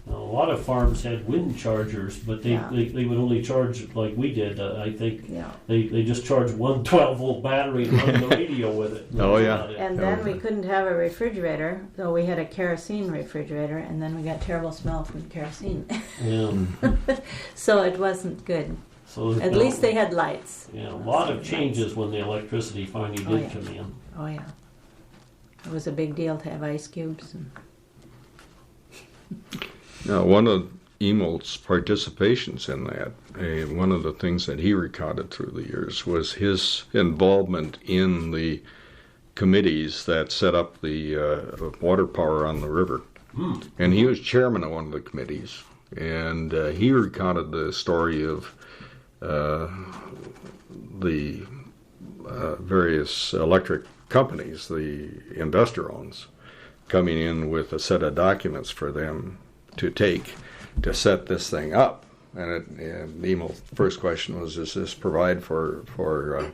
Now, a lot of farms had wind chargers, but they would only charge like we did. I think Yeah. they just charged one 12-volt battery and run the radio with it. Oh, yeah. And then we couldn't have a refrigerator, so we had a kerosene refrigerator, and then we got terrible smell from kerosene. Yeah. So it wasn't good. So At least they had lights. Yeah, a lot of changes when the electricity finally did come in. Oh yeah. It was a big deal to have ice cubes. And Now, one of Emil's participations in that, one of the things that he recounted through the years was his involvement in the committees that set up the water power on the river. And he was chairman of one of the committees. And he recounted the story of the various electric companies the investor owns coming in with a set of documents for them to take to set this thing up. And Emil's first question was, does this provide for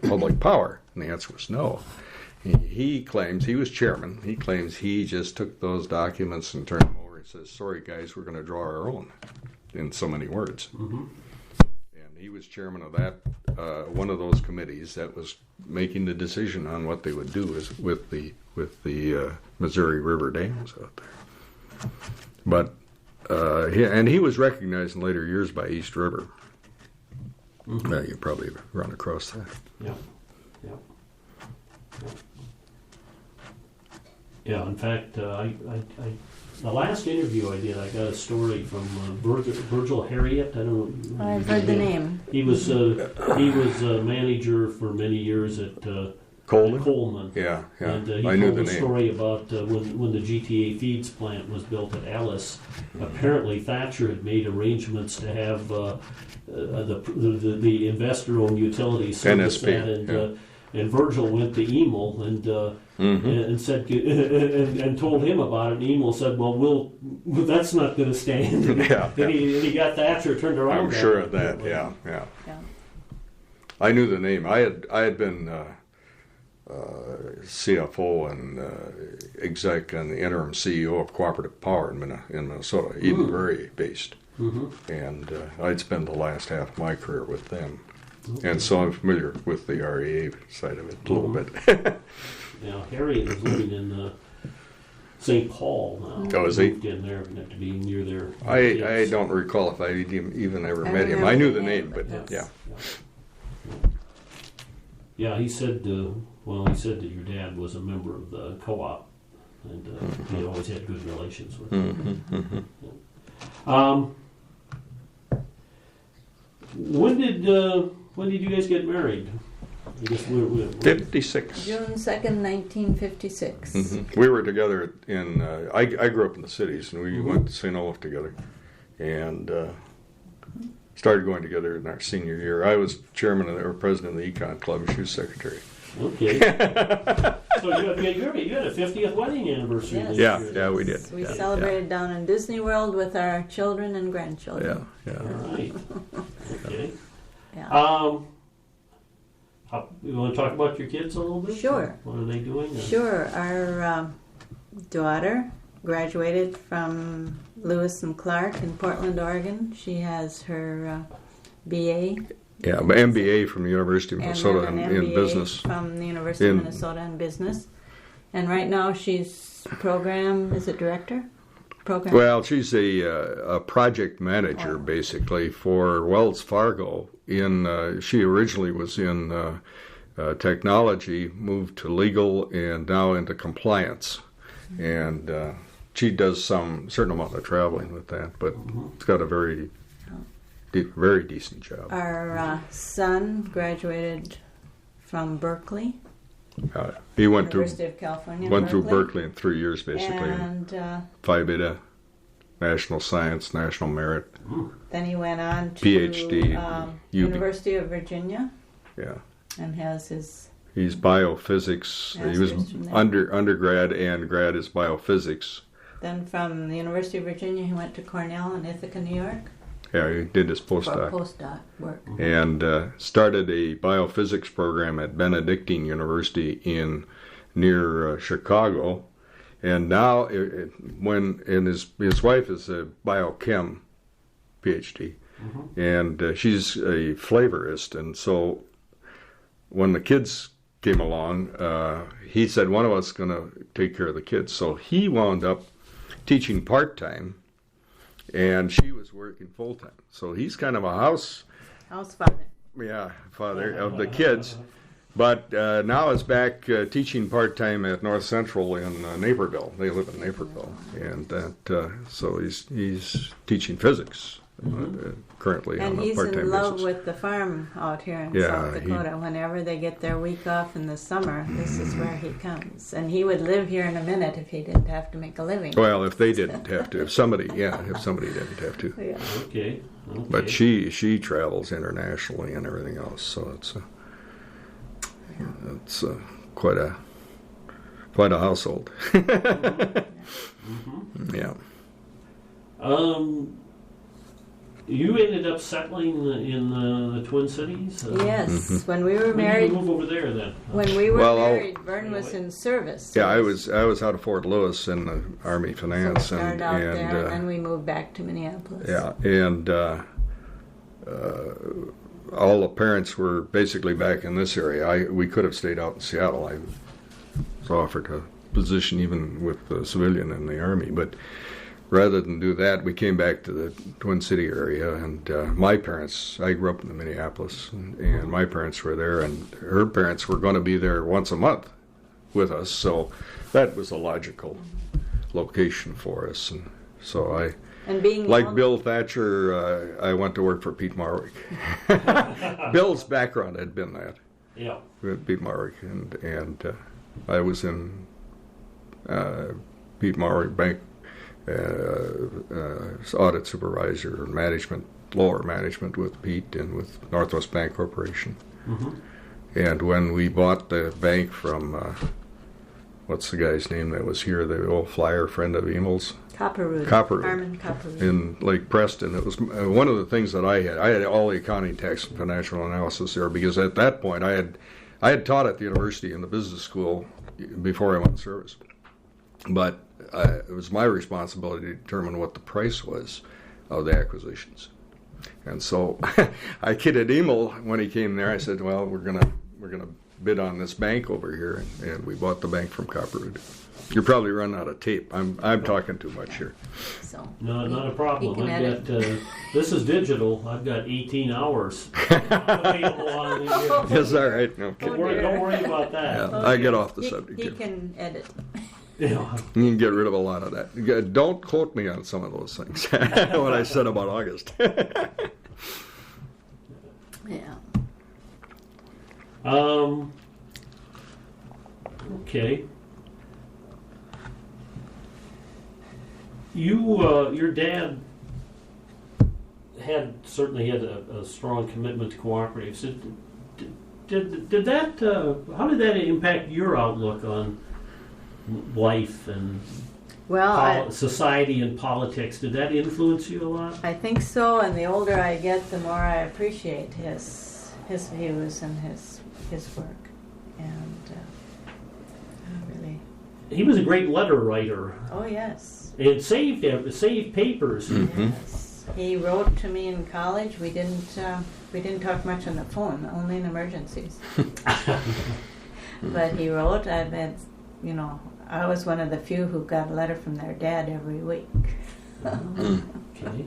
public power? And the answer was no. He claims, he was chairman, he claims he just took those documents and turned them over and says, sorry guys, we're going to draw our own, in so many words. And he was chairman of that, one of those committees that was making the decision on what they would do with the Missouri River dams out there. But he was recognized in later years by East River. You probably run across that. Yeah. Yeah, in fact, the last interview I did, I got a story from Virgil Harriet. I don't know. I've heard the name. He was a manager for many years at Coleman. Yeah. And he I knew told the a name. story about when the GTA Feeds plant was built at Ellis. Apparently, Thatcher had made arrangements to have the investor-owned utilities service NSP, that, and Virgil went to Emil and said and told him about it. And Emil said, "Well, that's not going to stand." And he got Thatcher turned around. I'm sure of that. Yeah. I knew the name. I had been CFO and exec and the interim CEO of Cooperative Power in Minnesota, Eden Prairie based, and I'd spent the last half of my career with them. And so I'm familiar with the REA side of it a little bit. Yeah, Harriet was living in St. Paul now. Oh, is he? Moved in there, to be near their I kids. don't recall if I even ever I met him. remember I knew the the name, name, but but yeah. Yeah, he said, he said that your dad was a member of the co-op, and he always had good relations with him. When did you guys get married? I guess 56. June 2nd, 1956. We were together in, I grew up in the cities, and we went to St. Olaf together, and started going together in our senior year. I was chairman or president of the Econ Club, and she was secretary. Okay. So you had a 50th wedding anniversary this Yes. year. Yeah, we did. We Yeah, celebrated down in Disney World with our children and grandchildren. Yeah, All right. Okay. Yeah. You want to talk about your kids a little bit? Sure. What are they doing? Sure. Our daughter graduated from Lewis and Clark in Portland, Oregon. She has her BA. Yeah, but MBA from the University of And Minnesota then an in MBA business. from the University of In- Minnesota in business. And right now she's director? Program. Well, she's a project manager basically for Wells Fargo. She originally was in technology, moved to legal, and now into compliance. And she does some certain amount of traveling with that, but it's got a very decent job. Our son graduated from Berkeley, He went University of California. through Berkeley in 3 years basically. And Phi Beta, National Science, National Merit. then he went on to PhD, University of Virginia Yeah. and has his He's biophysics. He was Masters from there. undergrad and grad is biophysics. Then from the University of Virginia, he went to Cornell in Ithaca, New York, Yeah, he did his for postdoc. postdoc work. And started a biophysics program at Benedictine University near Chicago. And now, his wife is a biochem PhD, and she's a flavorist. And so when the kids came along, he said one of us is going to take care of the kids. So he wound up teaching part-time, and she was working full-time. So he's kind of a house father of the kids. But now is back teaching part-time at North Central in Naperville. They live in Naperville. And so he's teaching physics currently And on a he's part-time in love basis. with the farm out here in Yeah, South Dakota. Whenever they get their week off in the summer, this is where he comes. And he would live here in a minute if he didn't have to make a living. Well, if they didn't have to. If somebody didn't have to. Yeah. Okay. But she travels internationally and everything else, so it's quite a household. Yeah. You ended up settling in the Twin Cities? Yes, when we were When did married, you move over there then? when we were Well, married, Vern was in service. Yeah, I was out of Fort Lewis in the Army So we Finance, started out there, and then we moved back to Minneapolis. yeah, and all the parents were basically back in this area. We could have stayed out in Seattle. I was offered a position even with the civilian in the Army, but rather than do that, we came back to the Twin City area. And my parents, I grew up in Minneapolis, and my parents were there, and her parents were going to be there once a month with us, so that was a logical location for us. And so And being like young- Bill Thatcher, I went to work for Pete Marwick. Bill's background had been that, Yeah. with Pete Marwick, and I was in Pete Marwick Bank audit supervisor, lower management with Pete and with Northwest Bank Corporation. And when we bought the bank from, what's the guy's name that was here, the old flyer friend of Emil's? Copperroot. Copperroot. Armin Copperroot. In Lake Preston. It was one of the things that I had all the accounting, tax, and financial analysis there, because at that point I had taught at the university in the business school before I went in service. But it was my responsibility to determine what the price was of the acquisitions. And so I kidded Emil when he came there. I said, well, we're gonna bid on this bank over here, and we bought the bank from Cooperative. You're probably running out of tape. I'm talking too much here. So No, not a problem. He can I've got, this is digital. I've got 18 hours available on the Is that right? Okay. Don't worry about that. Yeah, I get off the subject He here. can edit. Yeah. You can get rid of a lot of that. Don't quote me on some of those things. What I said about August. Yeah. Okay. Your dad certainly had a strong commitment to cooperatives. So did that? How did that impact your outlook on life and society and politics? Did that influence you a lot? I think so, and the older I get, the more I appreciate his views and his work, and really. He was a great letter writer. Oh yes. And saved papers. Yes. He wrote to me in college. We didn't talk much on the phone, only in emergencies. But he wrote. I was one of the few who got a letter from their dad every week. Okay.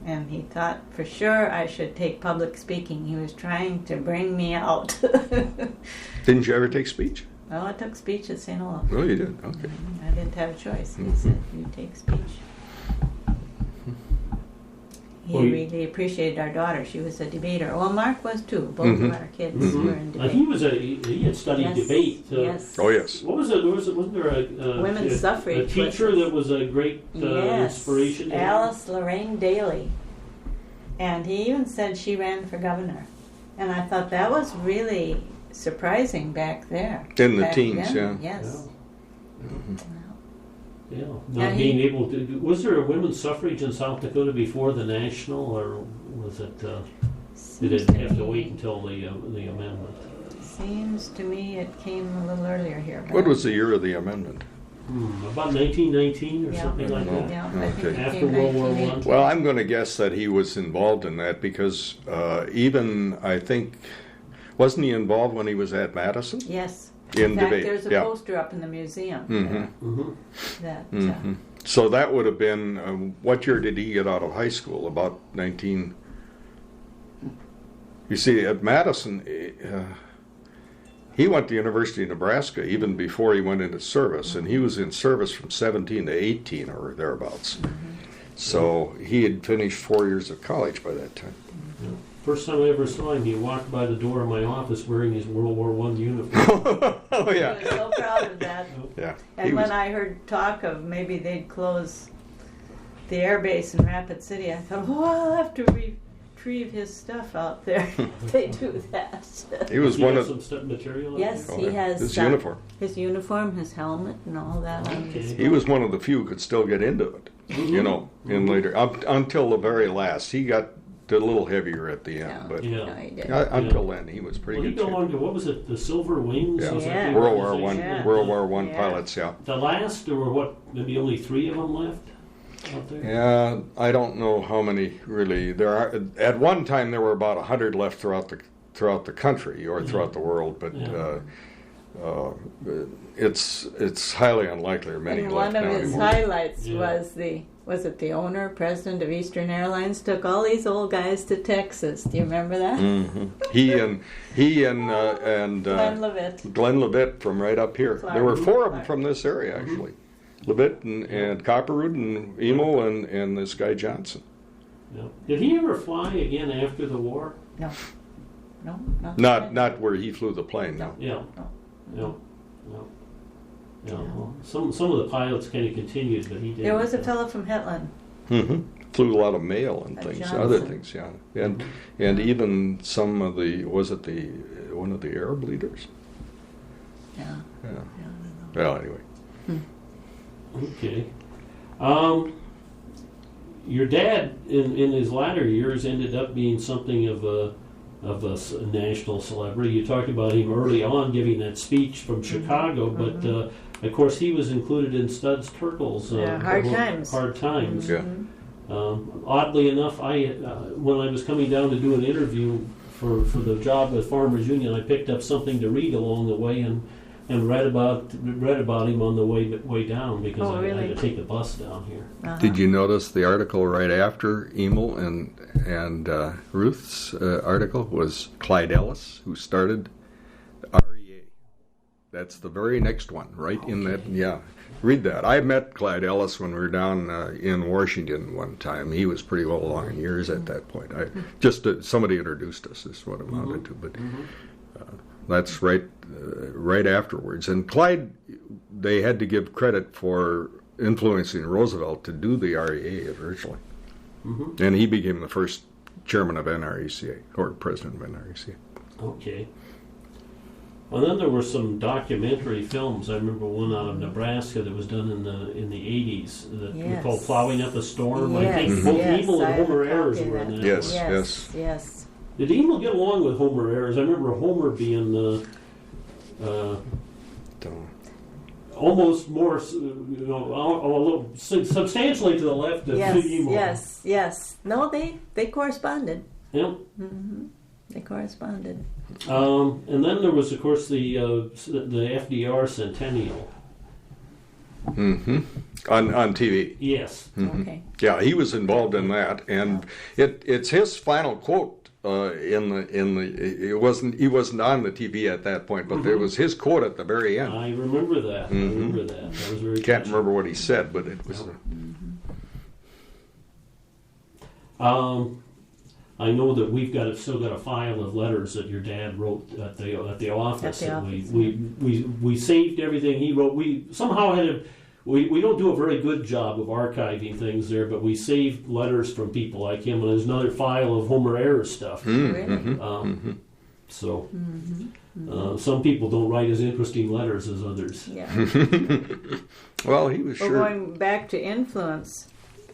And he thought for sure I should take public speaking. He was trying to bring me out. Didn't you ever take speech? Well, I took speech at St. Olaf. Oh, you did? Okay. I didn't have a choice. He said, you take speech. He really appreciated our daughter. She was a debater. Well, Mark was too. Both of our kids were in debate. He had studied debate. Yes. Oh, yes. What was it? Wasn't there a Women's suffrage. A teacher that was a great inspiration? Yes, Alice Lorraine Daly. And he even said she ran for governor. And I thought that was really surprising back there. In the back teens, then. yeah. Yes. Yeah. Not being able to. Was there a women's suffrage in South Dakota before the national, or was it? Did it have to wait until the amendment? Seems to me it came a little earlier here. What was the year of the amendment? About 1919 or something like that. Yeah, Okay. I think it After came World War I. 1918. Well, I'm going to guess that he was involved in that because even, I think, wasn't he involved when he was at Madison? Yes. In fact, debate, there's a yeah. poster up in the museum that So that would have been, what year did he get out of high school? About 19... You see, at Madison, he went to University of Nebraska even before he went into service, and he was in service from 17 to 18 or thereabouts. So he had finished 4 years of college by that time. First time I ever saw him, he walked by the door of my office wearing his World War I uniform. Oh, yeah. He was so proud of that. Yeah. And when I heard talk of maybe they'd close the air base in Rapid City, I thought, oh, I'll have to retrieve his stuff out there. They do that. He was one of... some stuff material. Yes, he has his uniform. His uniform, his helmet, and all that. On Okay. display. He was one of the few who could still get into it, you know, in later... until the very last. He got a little heavier at the end, Yeah. but Yeah. No, he did. until then he was pretty Well, he good. belonged to, what was it, the Silver Wings? Yeah. Was that Yeah. the World War organization? One, Yeah. World War One Yeah. pilots, yeah. The last, or what? Maybe only 3 of them left out there. Yeah, I don't know how many really there are. At one time, there were about 100 left throughout the country or throughout the world, but it's highly unlikely there are many And left one of now his anymore. highlights Yeah. was it the owner, president of Eastern Airlines, took all these old guys to Texas. Do you remember that? He and Glenn Levitt. Glenn Levitt from right up here. Clark. There were 4 of them from this area actually. Levitt and Copperwood and Emil and this guy Johnson. Yeah. Did he ever fly again after the war? No, Not where he flew the plane. No. Yeah. No. No. No. Yeah. Well, some of the pilots kind of continued, but he didn't. There was a fellow from Hetland. Flew a lot of mail and things, Johnson. other things, yeah, and even some of the one of the Arab leaders. Yeah. Yeah. Yeah, Well, anyway. Okay. Your dad, in his latter years, ended up being something of a national celebrity. You talked about him early on giving that speech from Chicago, but of course he was included in Studs Terkel's Hard Times. Hard Times. Yeah. Oddly enough, when I was coming down to do an interview for the job with Farmers Union, I picked up something to read along the way, and and read about him on the way down because Oh, I really? had to take the bus down here. Uh-huh. Did you notice the article right after Emil and Ruth's article was Clyde Ellis, who started REA. That's the very next one, right in that. Yeah, read that. I met Clyde Ellis when we were down in Washington one time. He was pretty well along in years at that point. Somebody introduced us. Is what it amounted to, but. That's right afterwards. And Clyde, they had to give credit for influencing Roosevelt to do the REA originally. Mm-hmm. And he became the first chairman of NRECA, or president of NRECA. Okay. Well, then there were some documentary films. I remember one out of Nebraska that was done in the 80s that we called Plowing Up a Storm. Yes, I think both Emil and I have Homer a Ayers copy were of in that. that. Yes. Did Emil get along with Homer Ayers? I remember Homer being almost more, a little substantially to the left of Emil. Yes. No, they corresponded. Yep. Mm-hmm. They corresponded. And then there was, of course, the FDR Centennial. Mm-hmm. On TV. Yes. Mm-hmm. Okay. Yeah, he was involved in that, and it's his final quote he wasn't on the TV at that point, but there was his quote at the very end. I remember that. Mm-hmm. That was very. Can't touching. remember what he said, but it was. I know that we've still got a file of letters that your dad wrote at the office. We saved everything he wrote. We somehow we don't do a very good job of archiving things there, but we saved letters from people like him, and there's another file of Homer Ayers stuff. Mm-hmm. So some people don't write as interesting letters as others. Yeah. Well, he was Well, sure. going back to influence,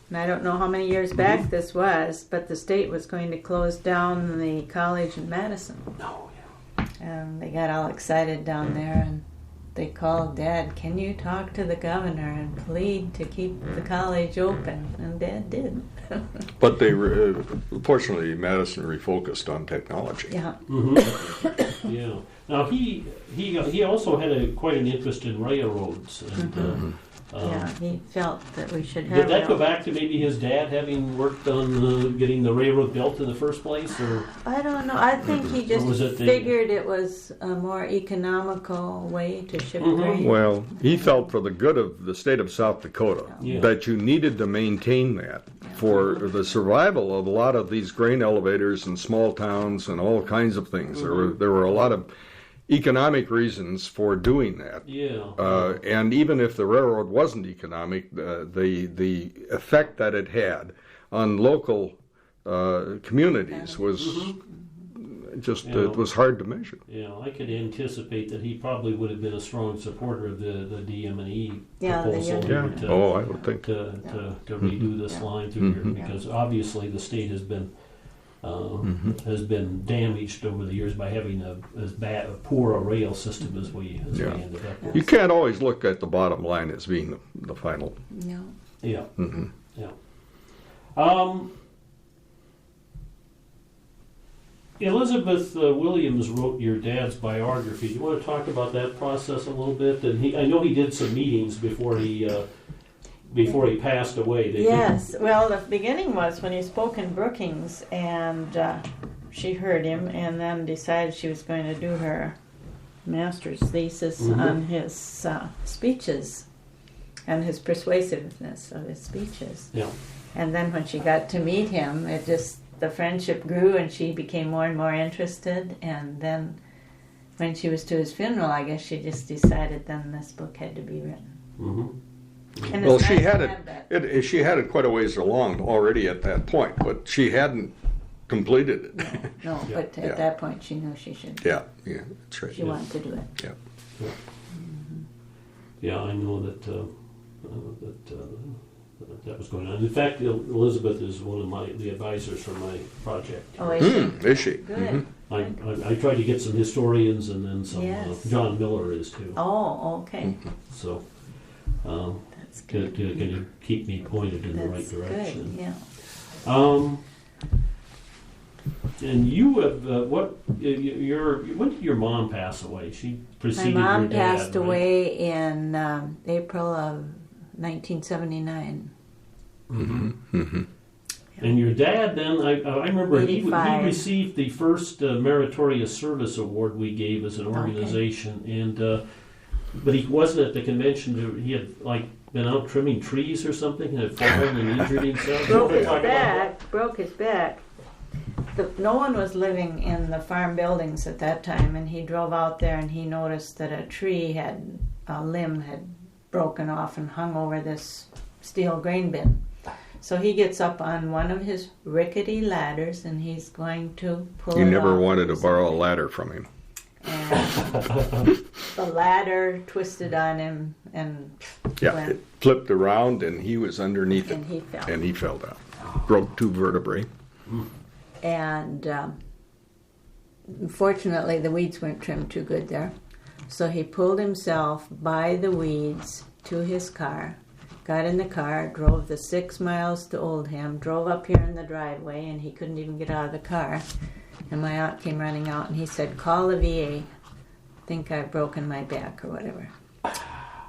and I don't know how many years back this was, but the state was going to close down the college in Madison. No, And they got all excited down there, and they called Dad, can you talk to the governor and plead to keep the college open? And Dad did. But fortunately, Madison refocused on technology. Yeah. Mm-hmm. Yeah. Now he also had quite an interest in railroads. And, Yeah, he felt that we should have. Did that go back to maybe his dad having worked on getting the railroad built in the first place, or? I don't know. I think he just was it figured it was a more economical way to ship grain. Well, he felt for the good of the state of South Dakota that you needed to maintain that for the survival of a lot of these grain elevators in small towns and all kinds of things. There were a lot of economic reasons for doing that. Yeah. And even if the railroad wasn't economic, the effect that it had on local communities was just it was hard to measure. Yeah, I could anticipate that he probably would have been a strong supporter of the DM&E proposal I would think to redo this line through here, because obviously the state has been damaged over the years by having as poor a rail system as we ended up with. You can't always look at the bottom line as being the final. No. Yeah. Mm-hmm. Yeah. Elizabeth Williams wrote your dad's biography. Do you want to talk about that process a little bit? And I know he did some meetings before he passed away. Yes. Well, the beginning was when he spoke in Brookings, and she heard him, and then decided she was going to do her master's thesis on his speeches and his persuasiveness of his speeches. Yeah. And then when she got to meet him, the friendship grew, and she became more and more interested. And then when she was to his funeral, I guess she just decided then this book had to be written. Mm-hmm. And Well, it's she nice had to it, have that. She had it quite a ways along already at that point, but she hadn't completed it. No, but at that point she knew she should. Yeah, that's right. She wanted to do it. Yeah. Yeah, I know that that was going on. In fact, Elizabeth is one of the advisors for my project. Oh, is she? Is she? Good. I tried to get some historians, and then some. Yes. John Miller is too. Oh, okay. So, That's good. can you keep me pointed in the right That's direction? good, yeah. And you have when did your mom pass away? She preceded My mom your dad, passed right? away in April of 1979. And your dad, then, I remember he 85. received the first Meritorious Service Award we gave as an organization, and but he wasn't at the convention. He had been out trimming trees or something, and had fallen and injured himself. Broke his back. No one was living in the farm buildings at that time, and he drove out there and he noticed that a limb had broken off and hung over this steel grain bin. So he gets up on one of his rickety ladders and he's going to pull You it never off. wanted to borrow a ladder from him. And the ladder twisted on him and Yeah, went, it flipped around and he was underneath and it. he fell. And he fell down. Broke 2 vertebrae. And unfortunately, the weeds weren't trimmed too good there. So he pulled himself by the weeds to his car, got in the car, drove the 6 miles to Oldham, drove up here in the driveway, and he couldn't even get out of the car. And my aunt came running out, and he said, "Call the VA. Think I've broken my back," or whatever.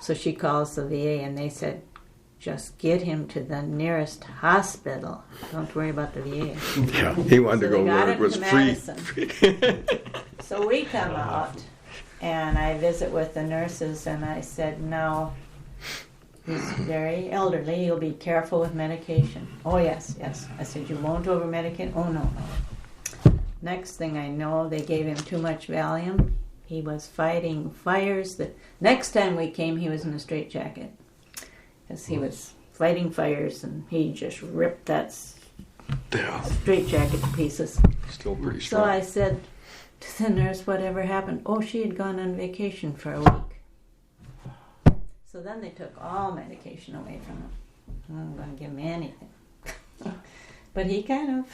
So she calls the VA, and they said, "Just get him to the nearest hospital. Don't worry about the VA." Yeah, he wanted to So go they got where it him was to free. Madison. So we come out, and I visit with the nurses, and I said, "No, he's very elderly. You'll be careful with medication." "Oh, yes, yes." I said, "You won't over-medicate?" "Oh, no, no." Next thing I know, they gave him too much Valium. He was fighting fires. The next time we came, he was in a straitjacket. Because he was fighting fires, and he just ripped that Yeah, straitjacket to pieces. still pretty So strong. I said to the nurse, "Whatever happened?" "Oh, she had gone on vacation for a week." So then they took all medication away from him. I wasn't going to give him anything. But he kind of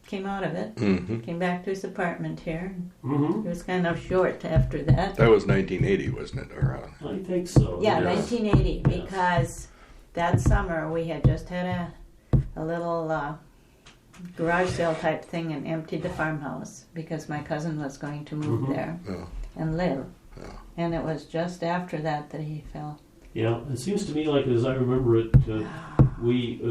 came out of it. Came back to his apartment here. It was kind of short after that. That was 1980, wasn't it? Or, I think so. Yeah, Yes. 1980, because that summer we had just had a little garage sale type thing and emptied the farmhouse because my cousin was going to move there Yeah. and live. Yeah. And it was just after that he fell. Yeah, it seems to me like, as I remember it,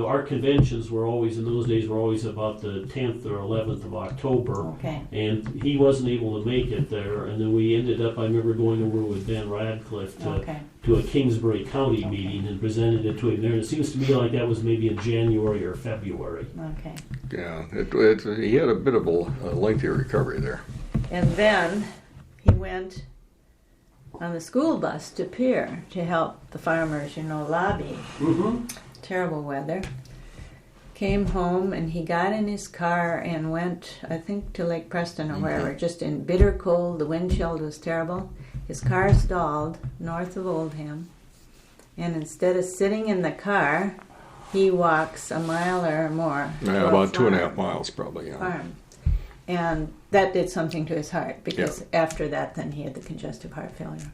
our conventions were always, in those days, were always about the 10th or 11th of October. Okay. And he wasn't able to make it there, and then we ended up, I remember going over with Ben Radcliffe to a Kingsbury County meeting and presented it to him there. And it seems to me like that was maybe in January or February. Okay. Yeah, he had a bit of a lengthy recovery there. And then he went on the school bus to Pier to help the farmers, lobby. Terrible weather. Came home and he got in his car and went, I think, to Lake Preston or wherever, just in bitter cold. The wind chill was terrible. His car stalled north of Oldham. And instead of sitting in the car, he walks a mile or more. Yeah, about 2.5 miles probably. Yeah. Farm. And that did something to his heart because after that, then he had the congestive heart failure.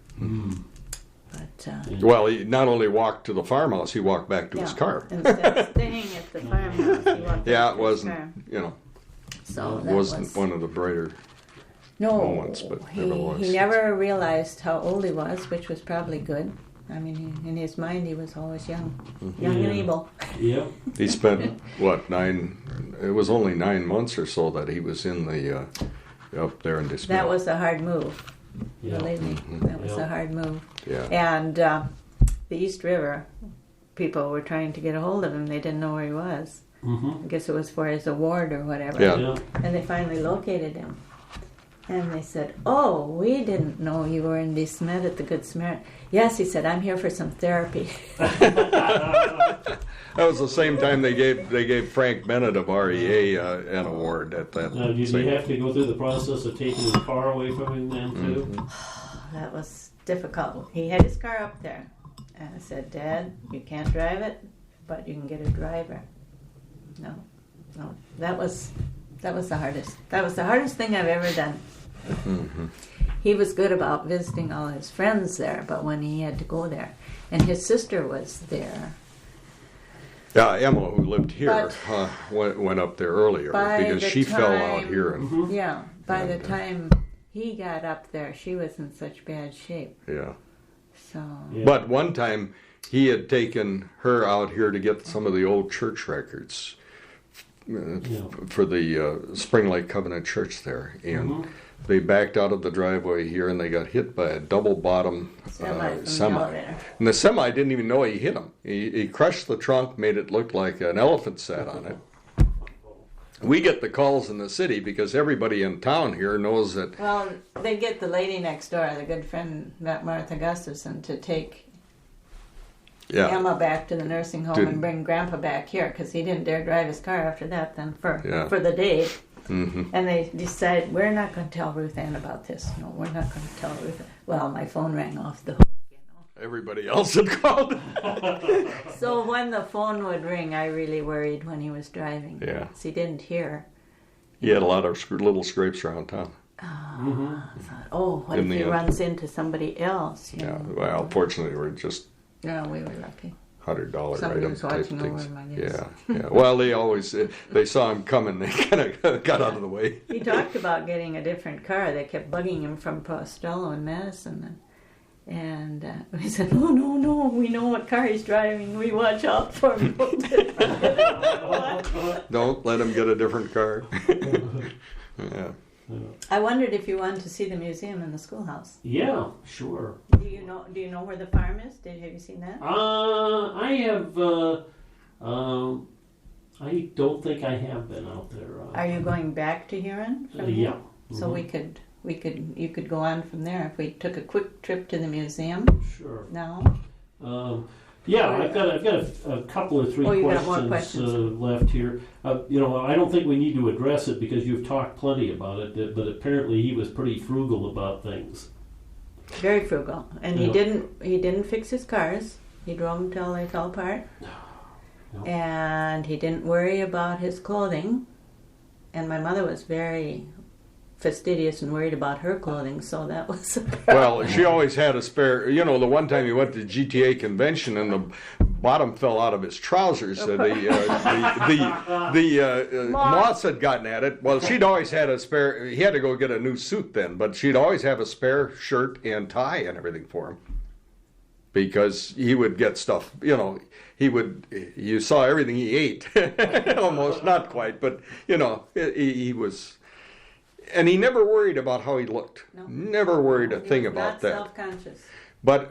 But Well, he not only walked to the farmhouse, he walked back to his car. Instead of staying at the farmhouse, he walked Yeah, back it to wasn't, his car. So it that wasn't was, one of the brighter no, moments, but nevertheless. he never realized how old he was, which was probably good. I mean, in his mind, he was always young and able. Yeah. He spent, it was only 9 months or so that he was in the, up there in Dismill. That was a hard move. Yeah. Believe me, that was a hard move. Yeah. And the East River people were trying to get a hold of him. They didn't know where he was. I guess it was for his award or whatever. Yeah. And they finally located him. And they said, "Oh, we didn't know you were in Dismet at the Good Samaritan." "Yes," he said, "I'm here for some therapy." That was the same time they gave Frank Bennett of REA an award at that. Now, did you have to go through the process of taking his car away from him then, too? That was difficult. He had his car up there. And I said, "Dad, you can't drive it, but you can get a driver." No. That was the hardest. That was the hardest thing I've ever done. He was good about visiting all his friends there, but when he had to go there, and his sister was there. Emil, who lived here, went up there earlier because she fell out here. And, Yeah, by the time he got up there, she was in such bad shape. yeah. So. Yeah. But one time he had taken her out here to get some of the old church records for the Spring Lake Covenant Church there. And they backed out of the driveway here and they got hit by a double bottom semi. And the semi didn't even know he hit him. He crushed the trunk, made it look like an elephant sat on it. We get the calls in the city because everybody in town here knows that. Well, they get the lady next door, the good friend Martha Gustafson, to take Emma back to the nursing home and bring Grandpa back here because he didn't dare drive his car after that then for the day. Mm-hmm. And they decided, we're not going to tell Ruth Ann about this. No, we're not going to tell Ruth Ann. Well, my phone rang off the hook. Everybody else had called. So when the phone would ring, I really worried when he was driving. Yeah. Because he didn't hear. He had a lot of little scrapes around town. I thought, what if he runs into somebody else? You know? Well, fortunately, we're just... No, we were lucky. $100 Somebody item was type watching things. over him, I guess. Yeah. Well, they saw him coming. They kind of got out of the way. He talked about getting a different car. They kept bugging him from Costello and Madison. And he said, no, we know what car he's driving. We watch out for him. Don't let him get a different car. Yeah. I wondered if you wanted to see the museum in the schoolhouse. Yeah, sure. Do you know where the farm is? Have you seen that? I have. I don't think I have been out there. Are you going back to Huron? Yeah. So you could go on from there if we took a quick trip to the museum. Sure. Now. Yeah, I've got a couple or three questions left here. I don't think we need to address it because you've talked plenty about it. But apparently, he was pretty frugal about things. Very frugal, and he didn't fix his cars. He drove them till they fell apart, and he didn't worry about his clothing. And my mother was very fastidious and worried about her clothing, so that was a problem. Well, she always had a spare. The one time he went to the GTA convention and the bottom fell out of his trousers. The moths had gotten at it. Well, she'd always had a spare. He had to go get a new suit then, but she'd always have a spare shirt and tie and everything for him because he would get stuff. You saw everything he ate, almost not quite, but he was. And he never worried about how he looked. No. Never worried a thing about that. Self-conscious. But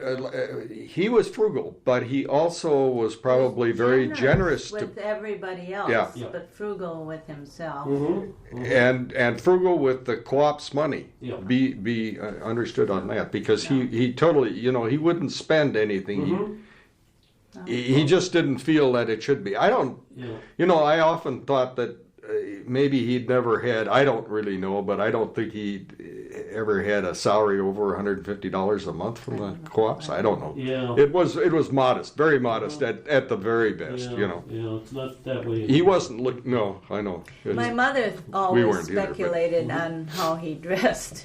he was frugal, but he also was probably very generous with everybody else, but frugal with himself. Mm-hmm. Mm-hmm. And frugal with the co-op's money. Yeah. Be understood on that because he totally, he wouldn't spend anything. Mm-hmm. He just didn't feel that it should be. I often thought that maybe he'd never had, I don't really know, but I don't think he'd ever had a salary over $150 a month from the co-ops. I don't know. Yeah. It was modest, very modest at the very best, Yeah, it's not that way. He wasn't looking, no, I know. My mother always speculated on how he dressed.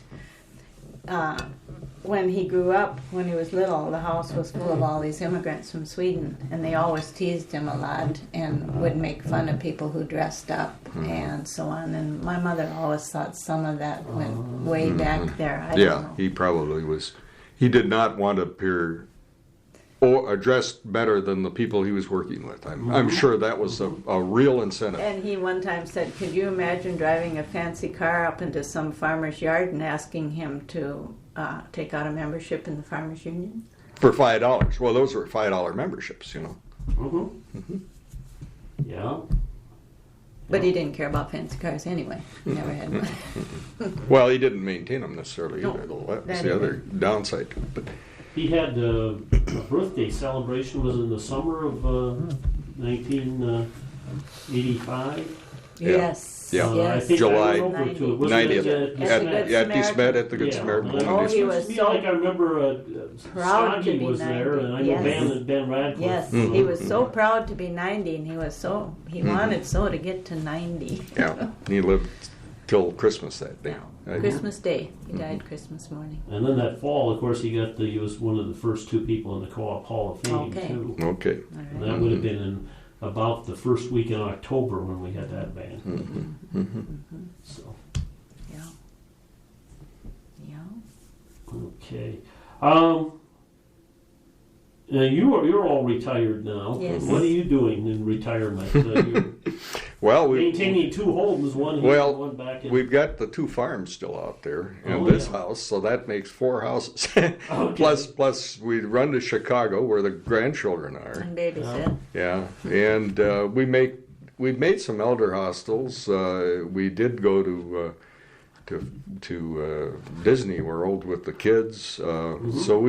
When he grew up, when he was little, the house was full of all these immigrants from Sweden, and they always teased him a lot and would make fun of people who dressed up and so on. And my mother always thought some of that went way back there. I don't know. He probably was. He did not want to appear dressed better than the people he was working with. I'm sure that was a real incentive. And he one time said, could you imagine driving a fancy car up into some farmer's yard and asking him to take out a membership in the Farmers Union? For $5. Well, those were $5 memberships, Mm-hmm. Mm-hmm. Yeah. But he didn't care about fancy cars anyway. He never had one. Well, he didn't maintain them necessarily either. That was the other downside to it. But he had a birthday celebration was in the summer of 1985. Yes. Yeah. I think July 90th. At the Smed, at the Good Samaritan. Oh, he was so like I remember proud to be was 90. there, and I know Ben Radcliffe. Yes, he was so proud to be 90, and he wanted to get to 90. Yeah, he lived till Christmas that day. Christmas Day. He died Christmas morning. And then that fall, of course, he was one of the first two people in the Co-op Hall of Fame, too. Okay. And that would have been in about the first week in October when we had that ban. So, Yeah. Yeah. okay. Now you're all retired now. Yes. What are you doing in retirement? You're Well, maintaining 2 homes, one here and one back in. we've got the 2 farms still out there and Oh, this yeah. house, so that makes 4 houses. Okay. Plus we run to Chicago where the grandchildren are. And babysit. Yeah, and we've made some elder hostels. We did go to Disney World with the kids. So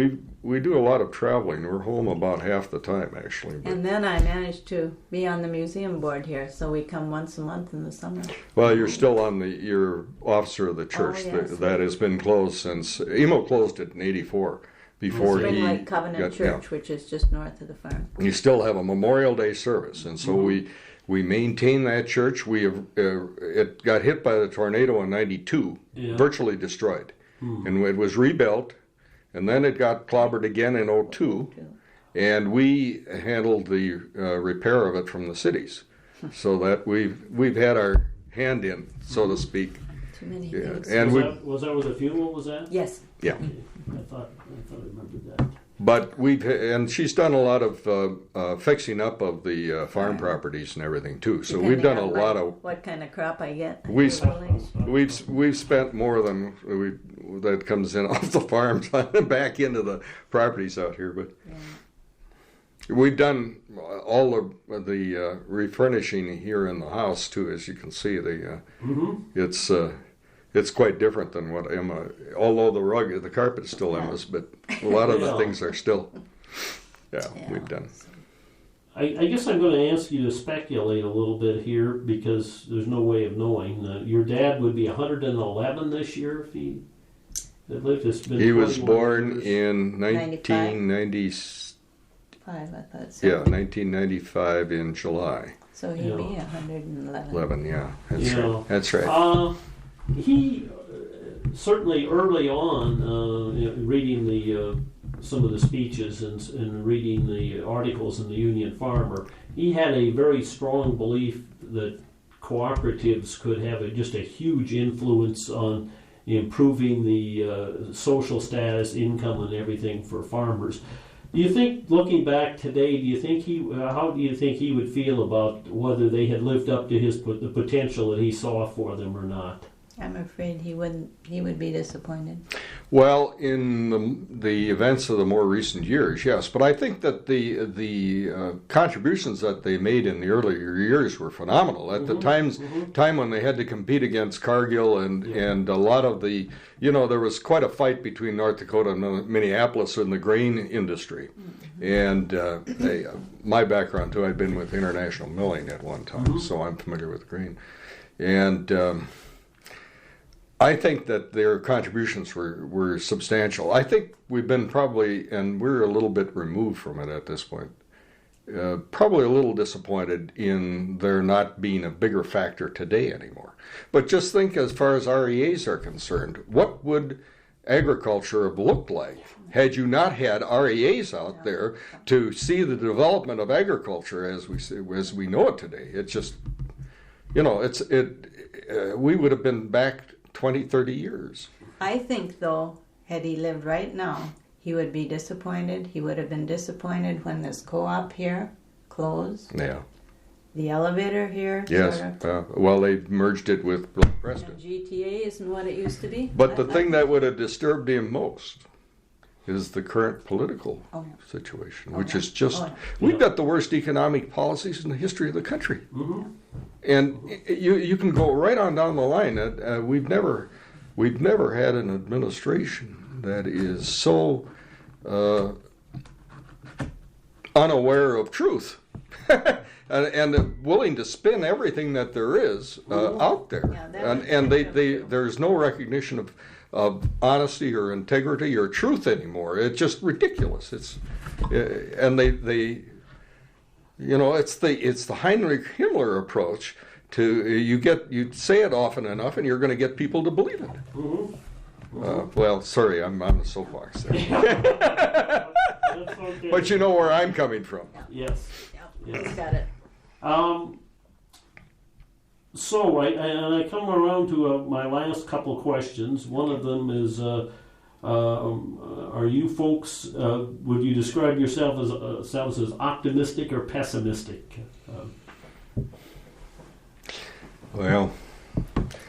we do a lot of traveling. We're home about half the time actually. But, And then I managed to be on the museum board here, so we come once a month in the summer. well, you're still you're officer of the church. yes. That has been closed since Emil closed it in '84. Before Spring he Lake Covenant got, Church, which is just north of the farm. You still have a Memorial Day service, and so we maintain that church. We have it got hit by the tornado in '92, Yeah. virtually destroyed, and it was rebuilt, and then it got clobbered again in '02, and we handled the repair of it from the cities, so that we've had our hand in, so to speak. Too many Yeah, things. and was that where the funeral was at? Yes. Yeah. Okay. I thought I remembered that. But and she's done a lot of fixing up of the farm properties and everything too. So we've done a lot of. What kind of crop I get? We've spent more than that comes in off the farms back into the properties out here. But we've done all of the refurnishing here in the house too, as you can see. It's quite different than what Emma. Although the carpet is still Emma's, but a lot of the things are still. Yeah, we've done. I guess I'm going to ask you to speculate a little bit here because there's no way of knowing. Your dad would be 111 this year if he had lived. It's been He was 21 born years. in 1990. 5, I thought so. Yeah, 1995 in July. So he'd be 111. 11, yeah, that's Yeah. right. That's right. He certainly early on, reading some of the speeches and reading the articles in the Union Farmer, he had a very strong belief that cooperatives could have just a huge influence on improving the social status, income, and everything for farmers. Do you think, looking back today, how do you think he would feel about whether they had lived up to the potential that he saw for them or not? I'm afraid he wouldn't. He would be disappointed. Well, in the events of the more recent years, yes. But I think that the contributions that they made in the earlier years were phenomenal. At the time when they had to compete against Cargill and a lot of the, there was quite a fight between North Dakota and Minneapolis in the grain industry. And my background too, I'd been with International Milling at one time, so I'm familiar with grain. And I think that their contributions were substantial. I think we've been and we're a little bit removed from it at this point, probably a little disappointed in there not being a bigger factor today anymore. But just think, as far as REAs are concerned, what would agriculture have looked like had you not had REAs out there to see the development of agriculture as we know it today? It's just, we would have been back 20, 30 years. I think, though, had he lived right now, he would be disappointed. He would have been disappointed when this co-op here closed. Yeah. The elevator here. Yes. Sort of. Well, they merged it with Preston. GTA isn't what it used to be. But the thing that would have disturbed him most is the current political situation, which is just, we've got the worst economic policies in the history of the country. And you can go right on down the line. We've never had an administration that is so unaware of truth and willing to spin everything that there is out there. And there's no recognition of honesty or integrity or truth anymore. It's just ridiculous. It's the Heinrich Himmler approach to you say it often enough and you're going to get people to believe it. Well, sorry, I'm on the soapbox there. Okay. But you know where I'm coming from. Yes. He's got it. So I come around to my last couple questions. One of them is, are you folks? Would you describe yourselves as optimistic or pessimistic? Well,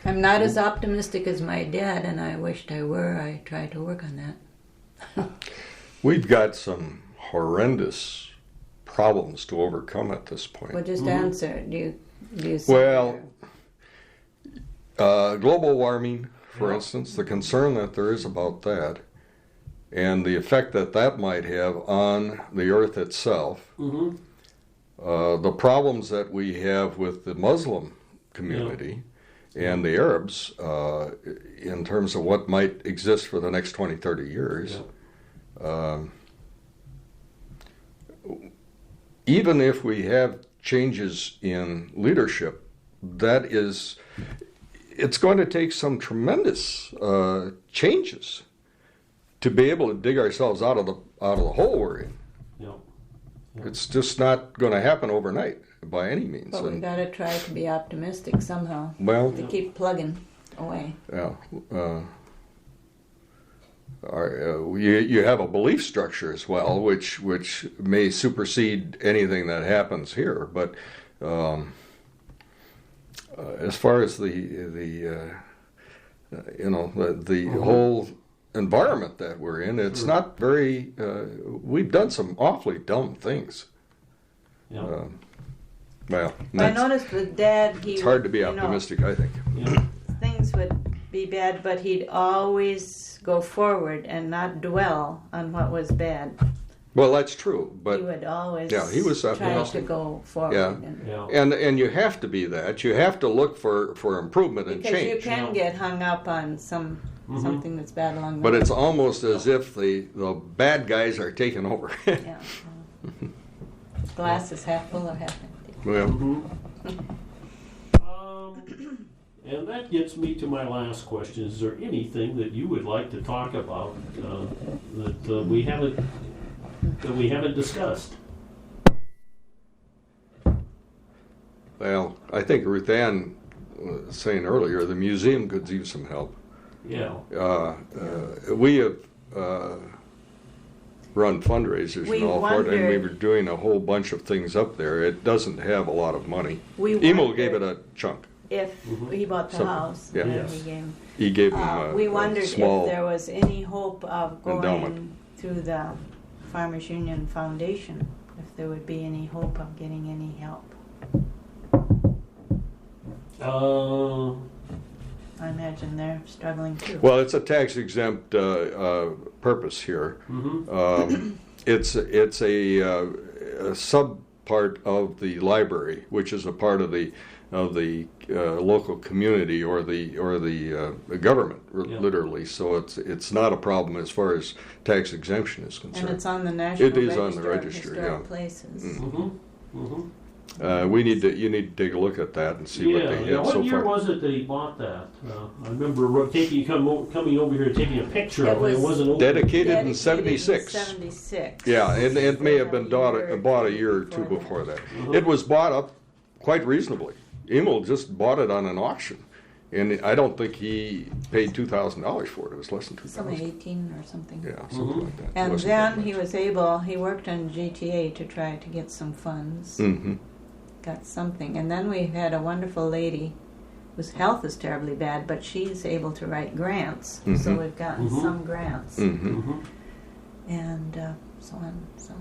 I'm not as optimistic as my dad, and I wished I were. I try to work on that. we've got some horrendous problems to overcome at this point. Well, just answer. Do you see Well, global warming, for instance, the concern that there is about that, and the effect that that might have on the earth itself, the problems that we have with the Muslim community and the Arabs in terms of what might exist for the next 20, 30 years. Even if we have changes in leadership, it's going to take some tremendous changes to be able to dig ourselves out of the hole we're in. It's just not going to happen overnight by any means. But we've got to try to be optimistic somehow. Well, to keep plugging away. Yeah. You have a belief structure as well, which may supersede anything that happens here. But as far as the whole environment that we're in, it's not very. We've done some awfully dumb things. Well, I noticed with Dad, it's hard to be optimistic, I think. Things would be bad, but he'd always go forward and not dwell on what was bad. Well, that's true, but he would always he was try optimistic. to go forward. And you have to be that. You have to look for improvement and change. Because you can get hung up on something that's bad along the way. But it's almost as if the bad guys are taking over. Glass is half full or half empty. Well. And that gets me to my last question. Is there anything that you would like to talk about that we haven't discussed? Well, I think Ruth Ann was saying earlier, the museum could use some help. We have run fundraisers and all for it, and we were doing a whole bunch of things up there. It doesn't have a lot of money. Emil gave it a chunk. If he bought the house, he gave him we wondered a small if there was any hope of going endowment through the Farmers Union Foundation, if there would be any hope of getting any help. I imagine they're struggling too. Well, it's a tax-exempt purpose here. It's a sub-part of the library, which is a part of the local community or the government, literally. So it's not a problem as far as tax exemption is concerned. And it's on the National Register. It is on the register. Of Historic Places. You need to take a look at that and see what they had so far. What year was it that he bought that? I remember coming over here taking a picture of it. It wasn't dedicated in '76. '76. Yeah, and it may have been bought a year or two before that. It was bought up quite reasonably. Emil just bought it on an auction, and I don't think he paid $2,000 for it. It was less than $2,000. Something 18 or something. Yeah, something like that. And then he was able. He worked on GTA to try to get some funds. Got something, and then we had a wonderful lady whose health is terribly bad, but she's able to write grants. So we've gotten some grants, and so on. So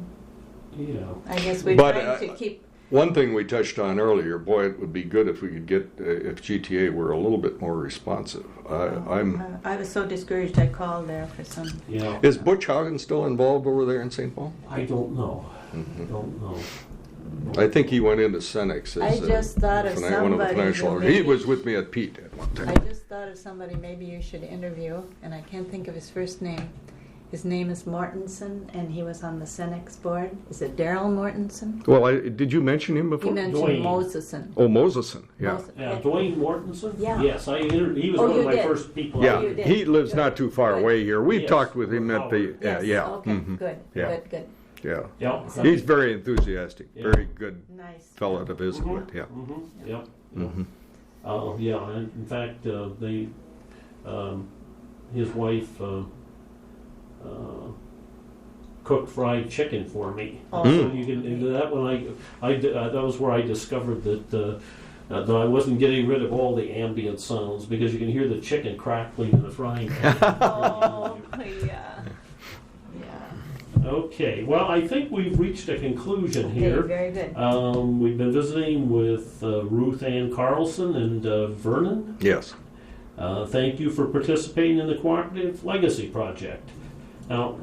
I guess we're trying to keep. One thing we touched on earlier, boy, it would be good if we could get if GTA were a little bit more responsive. I was so discouraged. I called there for some. Is Butch Haugen still involved over there in St. Paul? I don't know. I don't know. I think he went into Senex as I just thought of one of the financial. He was with me at Pete at one time. I just thought of somebody maybe you should interview, and I can't think of his first name. His name is Mortensen, and he was on the Senex board. Is it Daryl Mortensen? Well, did you mention him before? You mentioned Moseson. Oh, Moseson, yeah. Dwayne Mortensen? Yeah. Yes, he was one of my first people. Yeah, he lives not too far away here. We've talked with him at the, Okay, good. Yeah. Yep. He's very enthusiastic. Yeah. Very good Nice. fella to visit with. Yeah. Yep. Mhm. Yeah. And in fact, his wife cooked fried chicken for me. Oh. So you can that one. That was where I discovered that I wasn't getting rid of all the ambient sounds because you can hear the chicken crackling in the frying pan. Oh, yeah. Yeah. Okay. Well, I think we've reached a conclusion Okay, here. very good. We've been visiting with Ruth Ann Carlson and Vernon. Yes. Thank you for participating in the Cooperative Legacy Project. Now,